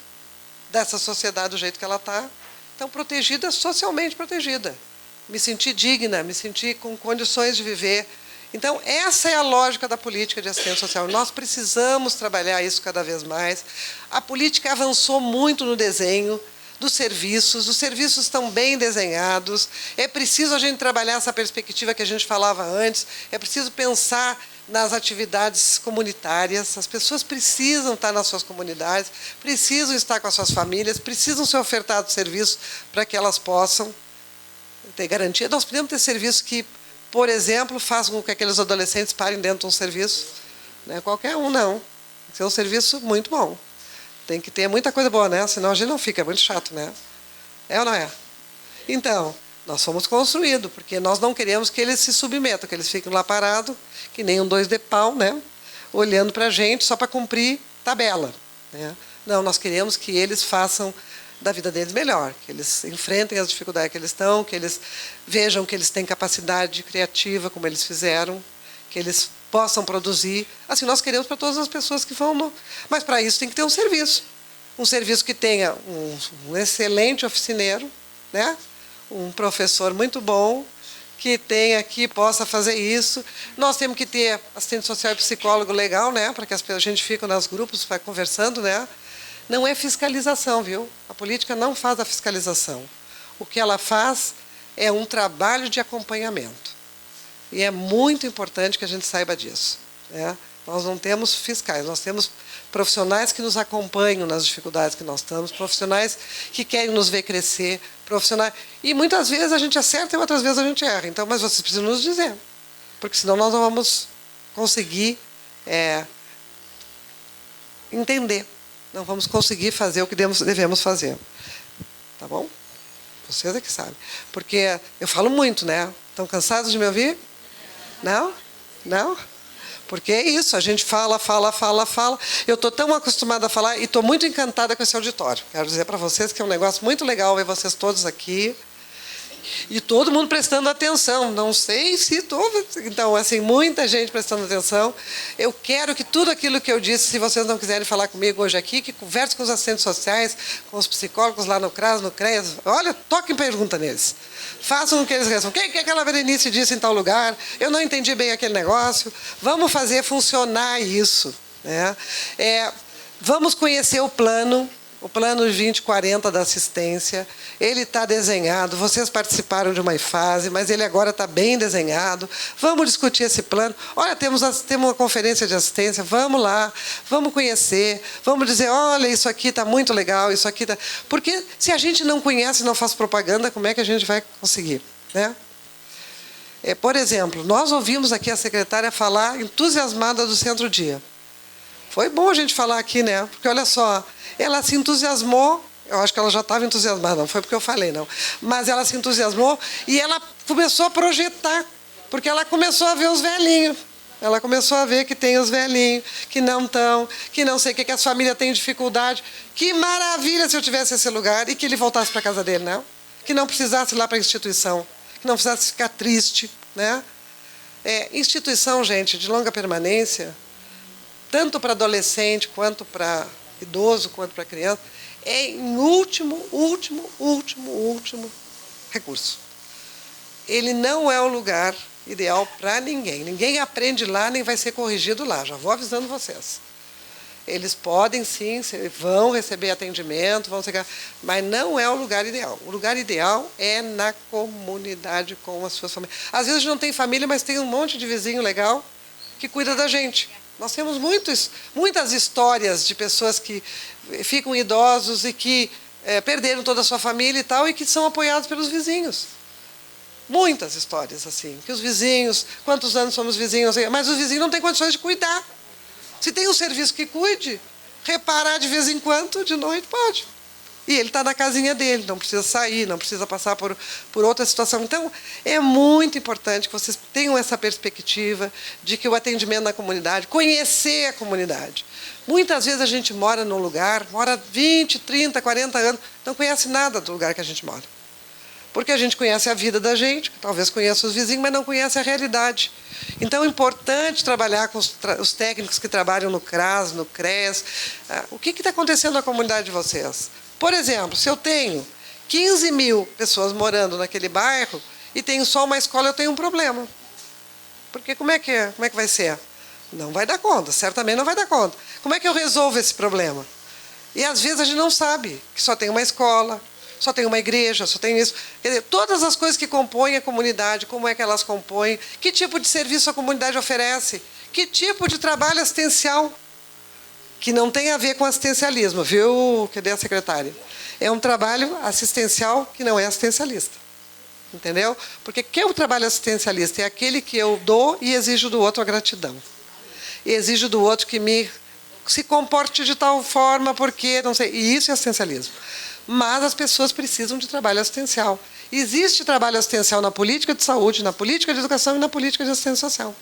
dessa sociedade do jeito que ela está. Então, protegida, socialmente protegida. Me sentir digna, me sentir com condições de viver. Então, essa é a lógica da política de assistência social. Nós precisamos trabalhar isso cada vez mais. A política avançou muito no desenho dos serviços. Os serviços estão bem desenhados. É preciso a gente trabalhar essa perspectiva que a gente falava antes. É preciso pensar nas atividades comunitárias. As pessoas precisam estar nas suas comunidades, precisam estar com as suas famílias, precisam ser ofertados serviços para que elas possam ter garantia. Nós podemos ter serviços que, por exemplo, façam com que aqueles adolescentes parem dentro de um serviço. Não é qualquer um, não. Tem que ser um serviço muito bom. Tem que ter muita coisa boa, né? Senão a gente não fica, é muito chato, né? É ou não é? Então, nós fomos construídos, porque nós não queremos que eles se submetam, que eles fiquem lá parados, que nem um 2 de pau, né? Olhando para a gente só para cumprir tabela. Né? Não, nós queremos que eles façam da vida deles melhor, que eles enfrentem as dificuldades que eles estão, que eles vejam que eles têm capacidade criativa, como eles fizeram, que eles possam produzir. Assim, nós queremos para todas as pessoas que vão... Mas, para isso, tem que ter um serviço. Um serviço que tenha um excelente oficineiro, né? Um professor muito bom, que tenha aqui, possa fazer isso. Nós temos que ter assistente social e psicólogo legal, né? Para que a gente fique nos grupos, vai conversando, né? Não é fiscalização, viu? A política não faz a fiscalização. O que ela faz é um trabalho de acompanhamento. E é muito importante que a gente saiba disso, né? Nós não temos fiscais, nós temos profissionais que nos acompanham nas dificuldades que nós estamos, profissionais que querem nos ver crescer, profissionais... E muitas vezes a gente acerta e outras vezes a gente erra. Então, mas vocês precisam nos dizer, porque senão nós não vamos conseguir entender, não vamos conseguir fazer o que devemos fazer. Tá bom? Vocês é que sabem. Porque eu falo muito, né? Estão cansados de me ouvir? Não? Não? Porque é isso, a gente fala. Eu estou tão acostumada a falar e estou muito encantada com esse auditório. Quero dizer para vocês que é um negócio muito legal ver vocês todos aqui. E todo mundo prestando atenção. Não sei se todos... Então, assim, muita gente prestando atenção. Eu quero que tudo aquilo que eu disse, se vocês não quiserem falar comigo hoje aqui, que converse com os assistentes sociais, com os psicólogos lá no CRAS, no CREAS. Olha, toquem pergunta neles. Façam o que eles respondem. O que aquela Berenice disse em tal lugar? Eu não entendi bem aquele negócio. Vamos fazer funcionar isso, né? Vamos conhecer o plano 2040 da assistência. Ele está desenhado, vocês participaram de uma fase, mas ele agora está bem desenhado. Vamos discutir esse plano. Olha, temos uma conferência de assistência, vamos lá, vamos conhecer, vamos dizer, olha, isso aqui está muito legal, isso aqui está... Porque se a gente não conhece e não faz propaganda, como é que a gente vai conseguir, né? Por exemplo, nós ouvimos aqui a secretária falar entusiasmada do Centro-Dia. Foi bom a gente falar aqui, né? Porque, olha só, ela se entusiasmou, eu acho que ela já estava entusiasmada, não foi porque eu falei, não. Mas ela se entusiasmou e ela começou a projetar, porque ela começou a ver os velhinhos. Ela começou a ver que tem os velhinhos, que não estão, que não sei o que as famílias têm dificuldade. Que maravilha se eu tivesse esse lugar e que ele voltasse para a casa dele, não? Que não precisasse ir lá para a instituição, que não precisasse ficar triste, né? Instituição, gente, de longa permanência... tanto para adolescente, quanto para idoso, quanto para criança, é em último recurso. Ele não é o lugar ideal para ninguém. Ninguém aprende lá, nem vai ser corrigido lá. Já vou avisando vocês. Eles podem, sim, vão receber atendimento, mas não é o lugar ideal. O lugar ideal é na comunidade, com as suas famílias. Às vezes não tem família, mas tem um monte de vizinho legal que cuida da gente. Nós temos muitas histórias de pessoas que ficam idosos e que perderam toda a sua família e tal, e que são apoiados pelos vizinhos. Muitas histórias assim, que os vizinhos, quantos anos somos vizinhos, mas os vizinhos não têm condições de cuidar. Se tem um serviço que cuide, reparar de vez em quando, de noite, pode. E ele está na casinha dele, não precisa sair, não precisa passar por outra situação. Então, é muito importante que vocês tenham essa perspectiva de que o atendimento na comunidade, conhecer a comunidade. Muitas vezes a gente mora num lugar, mora 20, 30, 40 anos, não conhece nada do lugar que a gente mora. Porque a gente conhece a vida da gente, talvez conheça os vizinhos, mas não conhece a realidade. Então, é importante trabalhar com os técnicos que trabalham no CRAS, no CRES. O que está acontecendo na comunidade de vocês? Por exemplo, se eu tenho 15 mil pessoas morando naquele bairro e tenho só uma escola, eu tenho um problema. Porque como é que vai ser? Não vai dar conta, certamente não vai dar conta. Como é que eu resolvo esse problema? E às vezes a gente não sabe que só tem uma escola, só tem uma igreja, só tem isso. Quer dizer, todas as coisas que compõem a comunidade, como é que elas compõem, que tipo de serviço a comunidade oferece, que tipo de trabalho assistencial, que não tem a ver com assistencialismo, viu? Cadê a secretária? É um trabalho assistencial que não é assistencialista. Entendeu? Porque que é o trabalho assistencialista? É aquele que eu dou e exijo do outro a gratidão. E exijo do outro que se comporte de tal forma, porque, não sei. E isso é assistencialismo. Mas as pessoas precisam de trabalho assistencial. Existe trabalho assistencial na política de saúde, na política de educação e na política de assistência social.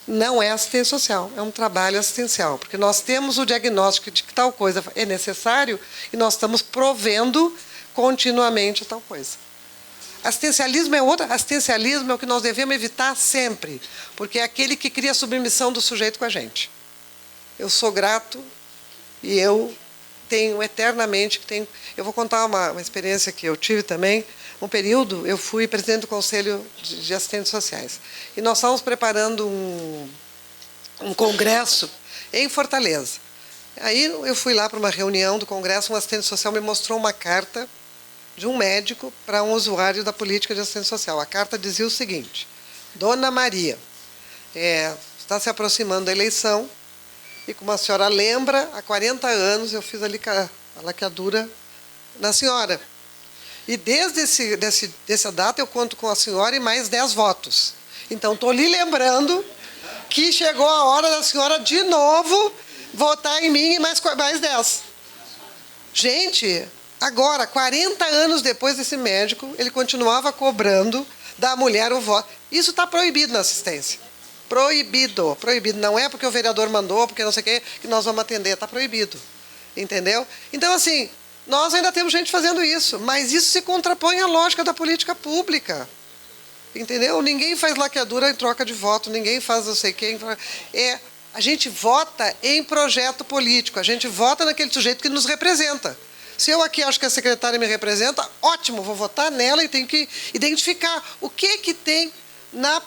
Não é assistência social, é um trabalho assistencial, porque nós temos o diagnóstico de que tal coisa é necessário e nós estamos provendo continuamente tal coisa. Assistencialismo é outra. Assistencialismo é o que nós devemos evitar sempre, porque é aquele que cria a submissão do sujeito com a gente. Eu sou grato e eu tenho eternamente... Eu vou contar uma experiência que eu tive também. Um período, eu fui presidente do Conselho de Assistentes Sociais. E nós estávamos preparando um congresso em Fortaleza. Aí eu fui lá para uma reunião do congresso, um assistente social me mostrou uma carta de um médico para um usuário da política de assistência social. A carta dizia o seguinte: Dona Maria, está se aproximando da eleição e, como a senhora lembra, há 40 anos eu fiz a laqueadura na senhora. E desde essa data eu conto com a senhora e mais 10 votos. Então, estou lhe lembrando que chegou a hora da senhora de novo votar em mim e mais 10. Gente, agora, 40 anos depois desse médico, ele continuava cobrando da mulher o voto. Isso está proibido na assistência. Proibido, proibido. Não é porque o vereador mandou, porque não sei o quê, que nós vamos atender. Está proibido. Entendeu? Então, assim, nós ainda temos gente fazendo isso, mas isso se contrapõe à lógica da política pública. Entendeu? Ninguém faz laqueadura em troca de voto, ninguém faz não sei quem. A gente vota em projeto político, a gente vota naquele sujeito que nos representa. Se eu aqui acho que a secretária me representa, ótimo, vou votar nela e tenho que identificar o que tem na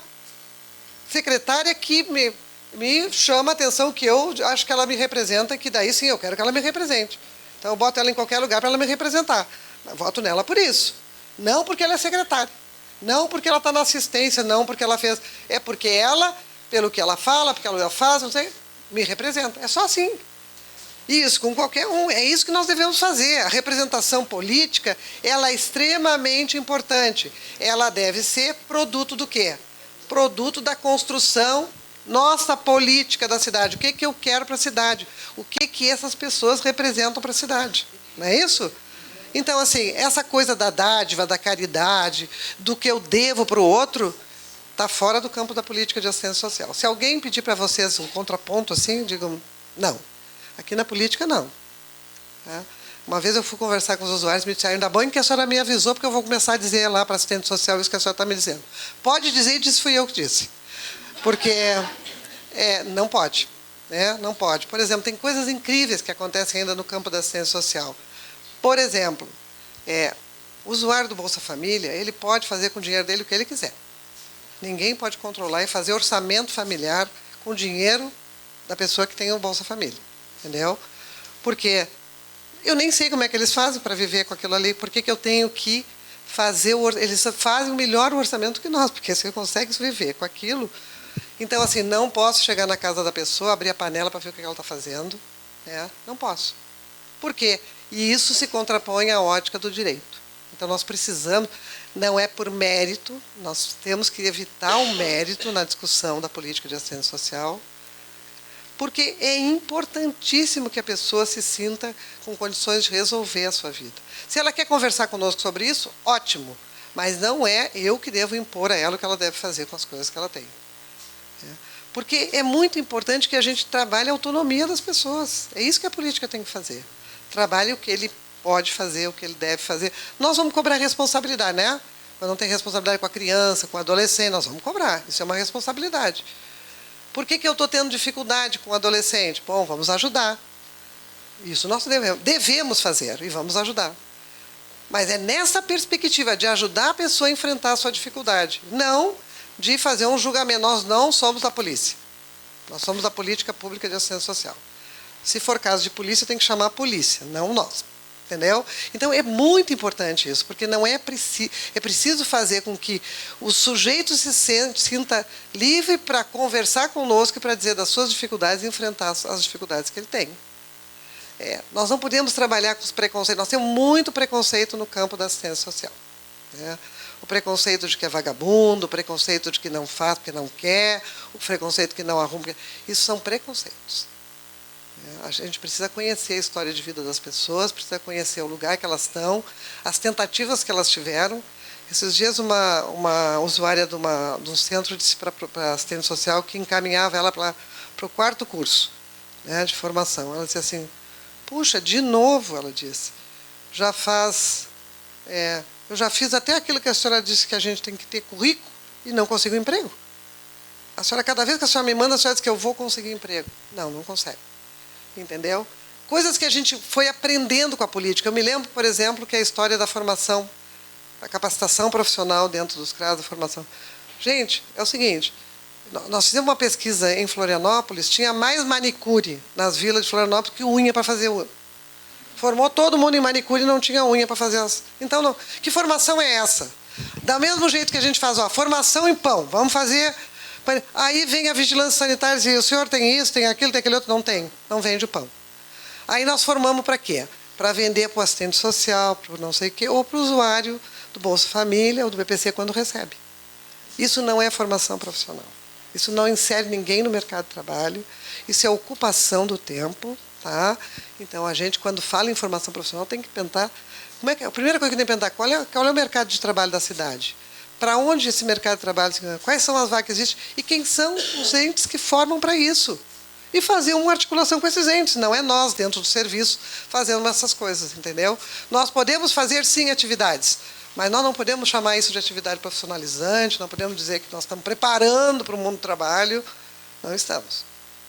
secretária que me chama a atenção, que eu acho que ela me representa, que daí sim eu quero que ela me represente. Então eu boto ela em qualquer lugar para ela me representar. Eu voto nela por isso. Não porque ela é secretária. Não porque ela está na assistência, não porque ela fez. É porque ela, pelo que ela fala, porque ela faz, não sei, me representa. É só assim. Isso, com qualquer um. É isso que nós devemos fazer. A representação política, ela é extremamente importante. Ela deve ser produto do quê? Produto da construção nossa política da cidade. O que eu quero para a cidade? O que essas pessoas representam para a cidade? Não é isso? Então, assim, essa coisa da dádiva, da caridade, do que eu devo para o outro, está fora do campo da política de assistência social. Se alguém pedir para vocês um contraponto assim, digam, não. Aqui na política, não. Tá? Uma vez eu fui conversar com os usuários, me disseram, ainda bem que a senhora me avisou, porque eu vou começar a dizer lá para assistente social isso que a senhora está me dizendo. Pode dizer, e disse, fui eu que disse. Porque não pode. Né? Não pode. Por exemplo, tem coisas incríveis que acontecem ainda no campo da assistência social. Por exemplo, o usuário do Bolsa Família, ele pode fazer com o dinheiro dele o que ele quiser. Ninguém pode controlar e fazer orçamento familiar com o dinheiro da pessoa que tem o Bolsa Família. Entendeu? Porque eu nem sei como é que eles fazem para viver com aquilo ali. Por que eu tenho que fazer... Eles fazem o melhor orçamento que nós, porque se eu consegue viver com aquilo... Então, assim, não posso chegar na casa da pessoa, abrir a panela para ver o que ela está fazendo. Não posso. Por quê? E isso se contrapõe à ótica do direito. Então, nós precisamos, não é por mérito, nós temos que evitar o mérito na discussão da política de assistência social, porque é importantíssimo que a pessoa se sinta com condições de resolver a sua vida. Se ela quer conversar conosco sobre isso, ótimo, mas não é eu que devo impor a ela o que ela deve fazer com as coisas que ela tem. Porque é muito importante que a gente trabalhe a autonomia das pessoas. É isso que a política tem que fazer. Trabalhe o que ele pode fazer, o que ele deve fazer. Nós vamos cobrar responsabilidade, né? Quando não tem responsabilidade com a criança, com o adolescente, nós vamos cobrar. Isso é uma responsabilidade. Por que eu estou tendo dificuldade com o adolescente? Bom, vamos ajudar. Isso nós devemos fazer e vamos ajudar. Mas é nessa perspectiva de ajudar a pessoa a enfrentar a sua dificuldade. Não de fazer um julgamento. Nós não somos da polícia. Nós somos da política pública de assistência social. Se for caso de polícia, tem que chamar a polícia, não nós. Entendeu? Então, é muito importante isso, porque não é preciso fazer com que o sujeito se sinta livre para conversar conosco e para dizer das suas dificuldades e enfrentar as dificuldades que ele tem. Nós não podemos trabalhar com os preconceitos. Nós temos muito preconceito no campo da assistência social. O preconceito de que é vagabundo, o preconceito de que não faz porque não quer, o preconceito que não arruma. Isso são preconceitos. A gente precisa conhecer a história de vida das pessoas, precisa conhecer o lugar que elas estão, as tentativas que elas tiveram. Esses dias, uma usuária de um centro disse para a assistente social que encaminhava ela para o 4º curso, né, de formação. Ela disse assim, puxa, de novo, ela disse, já faz Eu já fiz até aquilo que a senhora disse que a gente tem que ter currículo e não consigo emprego. A senhora, cada vez que a senhora me manda, a senhora diz que eu vou conseguir emprego. Não, não consegue. Entendeu? Coisas que a gente foi aprendendo com a política. Eu me lembro, por exemplo, que a história da formação, da capacitação profissional dentro dos CRAS, da formação. Gente, é o seguinte, nós fizemos uma pesquisa em Florianópolis, tinha mais manicure nas vilas de Florianópolis que unha para fazer unha. Formou todo mundo em manicure e não tinha unha para fazer as... Então, não. Que formação é essa? Da mesmo jeito que a gente faz, ó, formação em pão, vamos fazer... Aí vem a vigilância sanitária e diz, o senhor tem isso, tem aquilo, tem aquele outro? Não tem, não vende o pão. Aí nós formamos para quê? Para vender para o assistente social, para o não sei o quê, ou para o usuário do Bolsa Família ou do BPC quando recebe. Isso não é formação profissional. Isso não insere ninguém no mercado de trabalho. Isso é ocupação do tempo. Tá? Então, a gente, quando fala em formação profissional, tem que pensar... a primeira coisa que tem que pensar, qual é o mercado de trabalho da cidade? Para onde esse mercado de trabalho... Quais são as vagas que existem? E quem são os entes que formam para isso? E fazer uma articulação com esses entes. Não é nós, dentro do serviço, fazendo essas coisas, entendeu? Nós podemos fazer, sim, atividades, mas nós não podemos chamar isso de atividade profissionalizante, não podemos dizer que nós estamos preparando para o mundo do trabalho. Não estamos.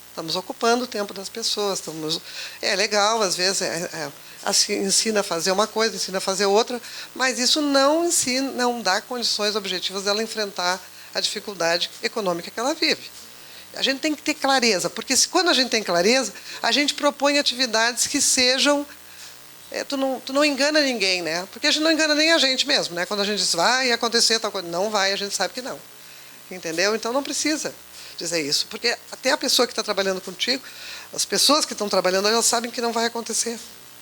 Estamos ocupando o tempo das pessoas. É legal, às vezes, assim, ensina a fazer uma coisa, ensina a fazer outra, mas isso não dá condições objetivas dela enfrentar a dificuldade econômica que ela vive. A gente tem que ter clareza, porque quando a gente tem clareza, a gente propõe atividades que sejam... tu não engana ninguém, né? Porque a gente não engana nem a gente mesmo, né? Quando a gente diz, vai acontecer tal coisa, não vai, a gente sabe que não. Entendeu? Então, não precisa dizer isso, porque até a pessoa que está trabalhando contigo, as pessoas que estão trabalhando, elas sabem que não vai acontecer.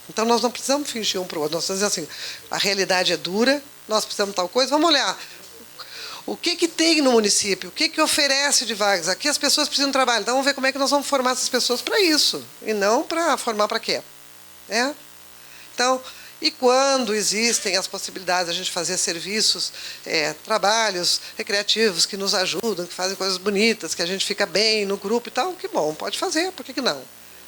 Então, nós não precisamos fingir um para o outro. Nós precisamos dizer assim, a realidade é dura, nós precisamos de tal coisa, vamos olhar. O que tem no município? O que oferece de vagas? Aqui as pessoas precisam de trabalho. Então, vamos ver como é que nós vamos formar essas pessoas para isso. E não para formar para quê? Né? Então, e quando existem as possibilidades de a gente fazer serviços, trabalhos recreativos que nos ajudam, que fazem coisas bonitas, que a gente fica bem no grupo e tal, que bom, pode fazer, por que não?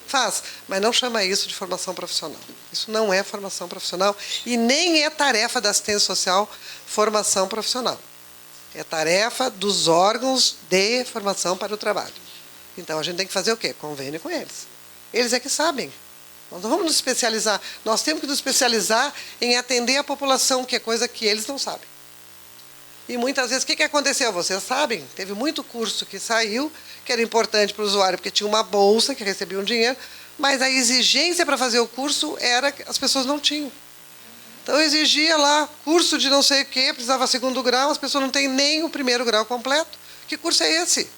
Faz, mas não chama isso de formação profissional. Isso não é formação profissional e nem é tarefa da assistência social formação profissional. É tarefa dos órgãos de formação para o trabalho. Então, a gente tem que fazer o quê? Convênio com eles. Eles é que sabem. Nós não vamos nos especializar. Nós temos que nos especializar em atender a população, que é coisa que eles não sabem. E muitas vezes, o que aconteceu? Vocês sabem, teve muito curso que saiu, que era importante para o usuário, porque tinha uma bolsa que recebia um dinheiro, mas a exigência para fazer o curso era que as pessoas não tinham. Então, exigia lá curso de não sei o quê, precisava segundo grau, as pessoas não têm nem o primeiro grau completo. Que curso é esse?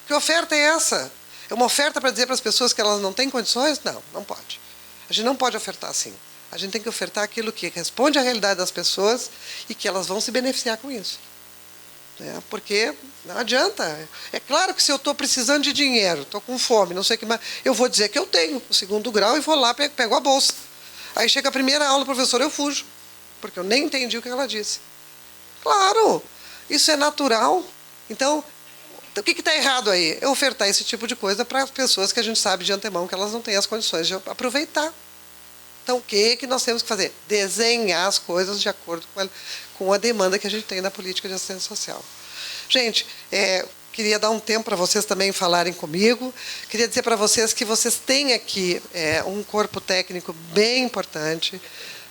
Que oferta é essa? É uma oferta para dizer para as pessoas que elas não têm condições? Não, não pode. A gente não pode ofertar assim. A gente tem que ofertar aquilo que responde à realidade das pessoas e que elas vão se beneficiar com isso. Porque não adianta. É claro que se eu estou precisando de dinheiro, estou com fome, não sei o que mais, eu vou dizer que eu tenho o segundo grau e vou lá, pego a bolsa. Aí chega a primeira aula, professor, eu fujo, porque eu nem entendi o que ela disse. Claro, isso é natural. Então, o que está errado aí? É ofertar esse tipo de coisa para as pessoas que a gente sabe de antemão que elas não têm as condições de aproveitar. Então, o que nós temos que fazer? Desenhar as coisas de acordo com a demanda que a gente tem na política de assistência social. Gente, queria dar um tempo para vocês também falarem comigo. Queria dizer para vocês que vocês têm aqui um corpo técnico bem importante.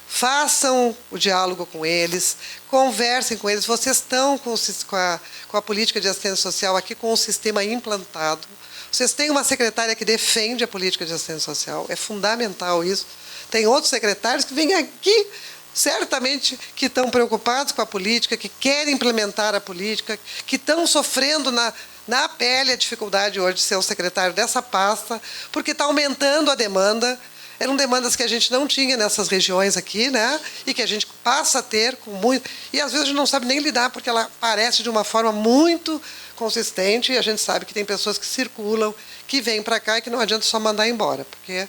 Façam o diálogo com eles, conversem com eles. Vocês estão com a política de assistência social aqui com o sistema implantado. Vocês têm uma secretária que defende a política de assistência social. É fundamental isso. Tem outros secretários que vêm aqui, certamente, que estão preocupados com a política, que querem implementar a política, que estão sofrendo na pele a dificuldade hoje de ser o secretário dessa pasta, porque está aumentando a demanda. Eram demandas que a gente não tinha nessas regiões aqui, né? E que a gente passa a ter com muito... E, às vezes, a gente não sabe nem lidar, porque ela aparece de uma forma muito consistente, e a gente sabe que tem pessoas que circulam, que vêm para cá e que não adianta só mandar embora, porque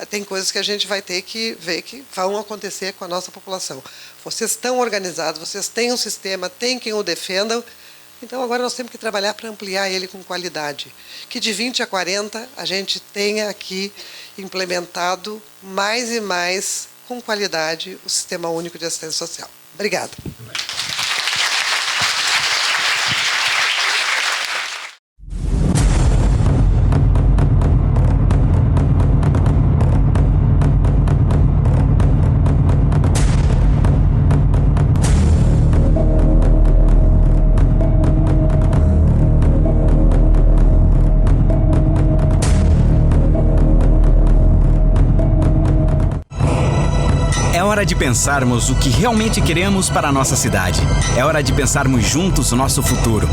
tem coisas que a gente vai ter que ver que vão acontecer com a nossa população. Vocês estão organizados, vocês têm um sistema, tem quem o defendam, então agora nós temos que trabalhar para ampliar ele com qualidade. Que de 20 a 40 a gente tenha aqui implementado mais e mais com qualidade o Sistema Único de Assistência Social. Obrigada. É hora de pensarmos o que realmente queremos para a nossa cidade. É hora de pensarmos juntos o nosso futuro.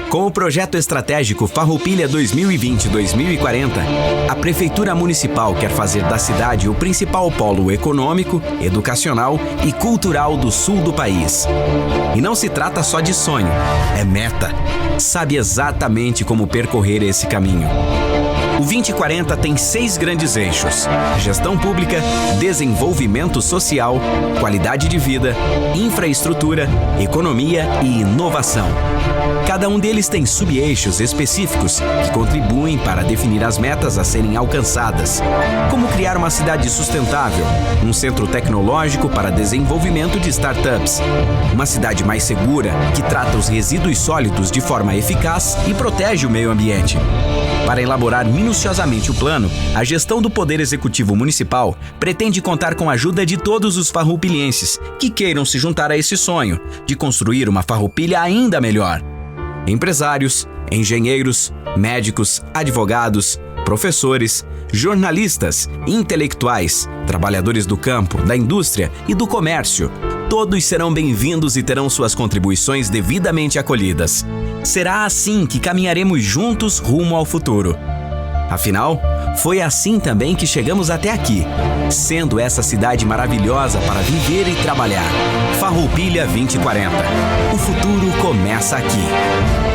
Com o projeto estratégico Farroupilha 2020-2040, a Prefeitura Municipal quer fazer da cidade o principal polo econômico, educacional e cultural do sul do país. E não se trata só de sonho, é meta. Sabe exatamente como percorrer esse caminho. O 2040 tem 6 grandes eixos: gestão pública, desenvolvimento social, qualidade de vida, infraestrutura, economia e inovação. Cada um deles tem sub-eixos específicos que contribuem para definir as metas a serem alcançadas, como criar uma cidade sustentável, um centro tecnológico para desenvolvimento de startups, uma cidade mais segura que trata os resíduos sólidos de forma eficaz e protege o meio ambiente. Para elaborar minuciosamente o plano, a gestão do Poder Executivo Municipal pretende contar com a ajuda de todos os farroupilhenses que queiram se juntar a esse sonho de construir uma Farroupilha ainda melhor. Empresários, engenheiros, médicos, advogados, professores, jornalistas, intelectuais, trabalhadores do campo, da indústria e do comércio. Todos serão bem-vindos e terão suas contribuições devidamente acolhidas. Será assim que caminharemos juntos rumo ao futuro. Afinal, foi assim também que chegamos até aqui, sendo essa cidade maravilhosa para viver e trabalhar. Farroupilha 2040. O futuro começa aqui.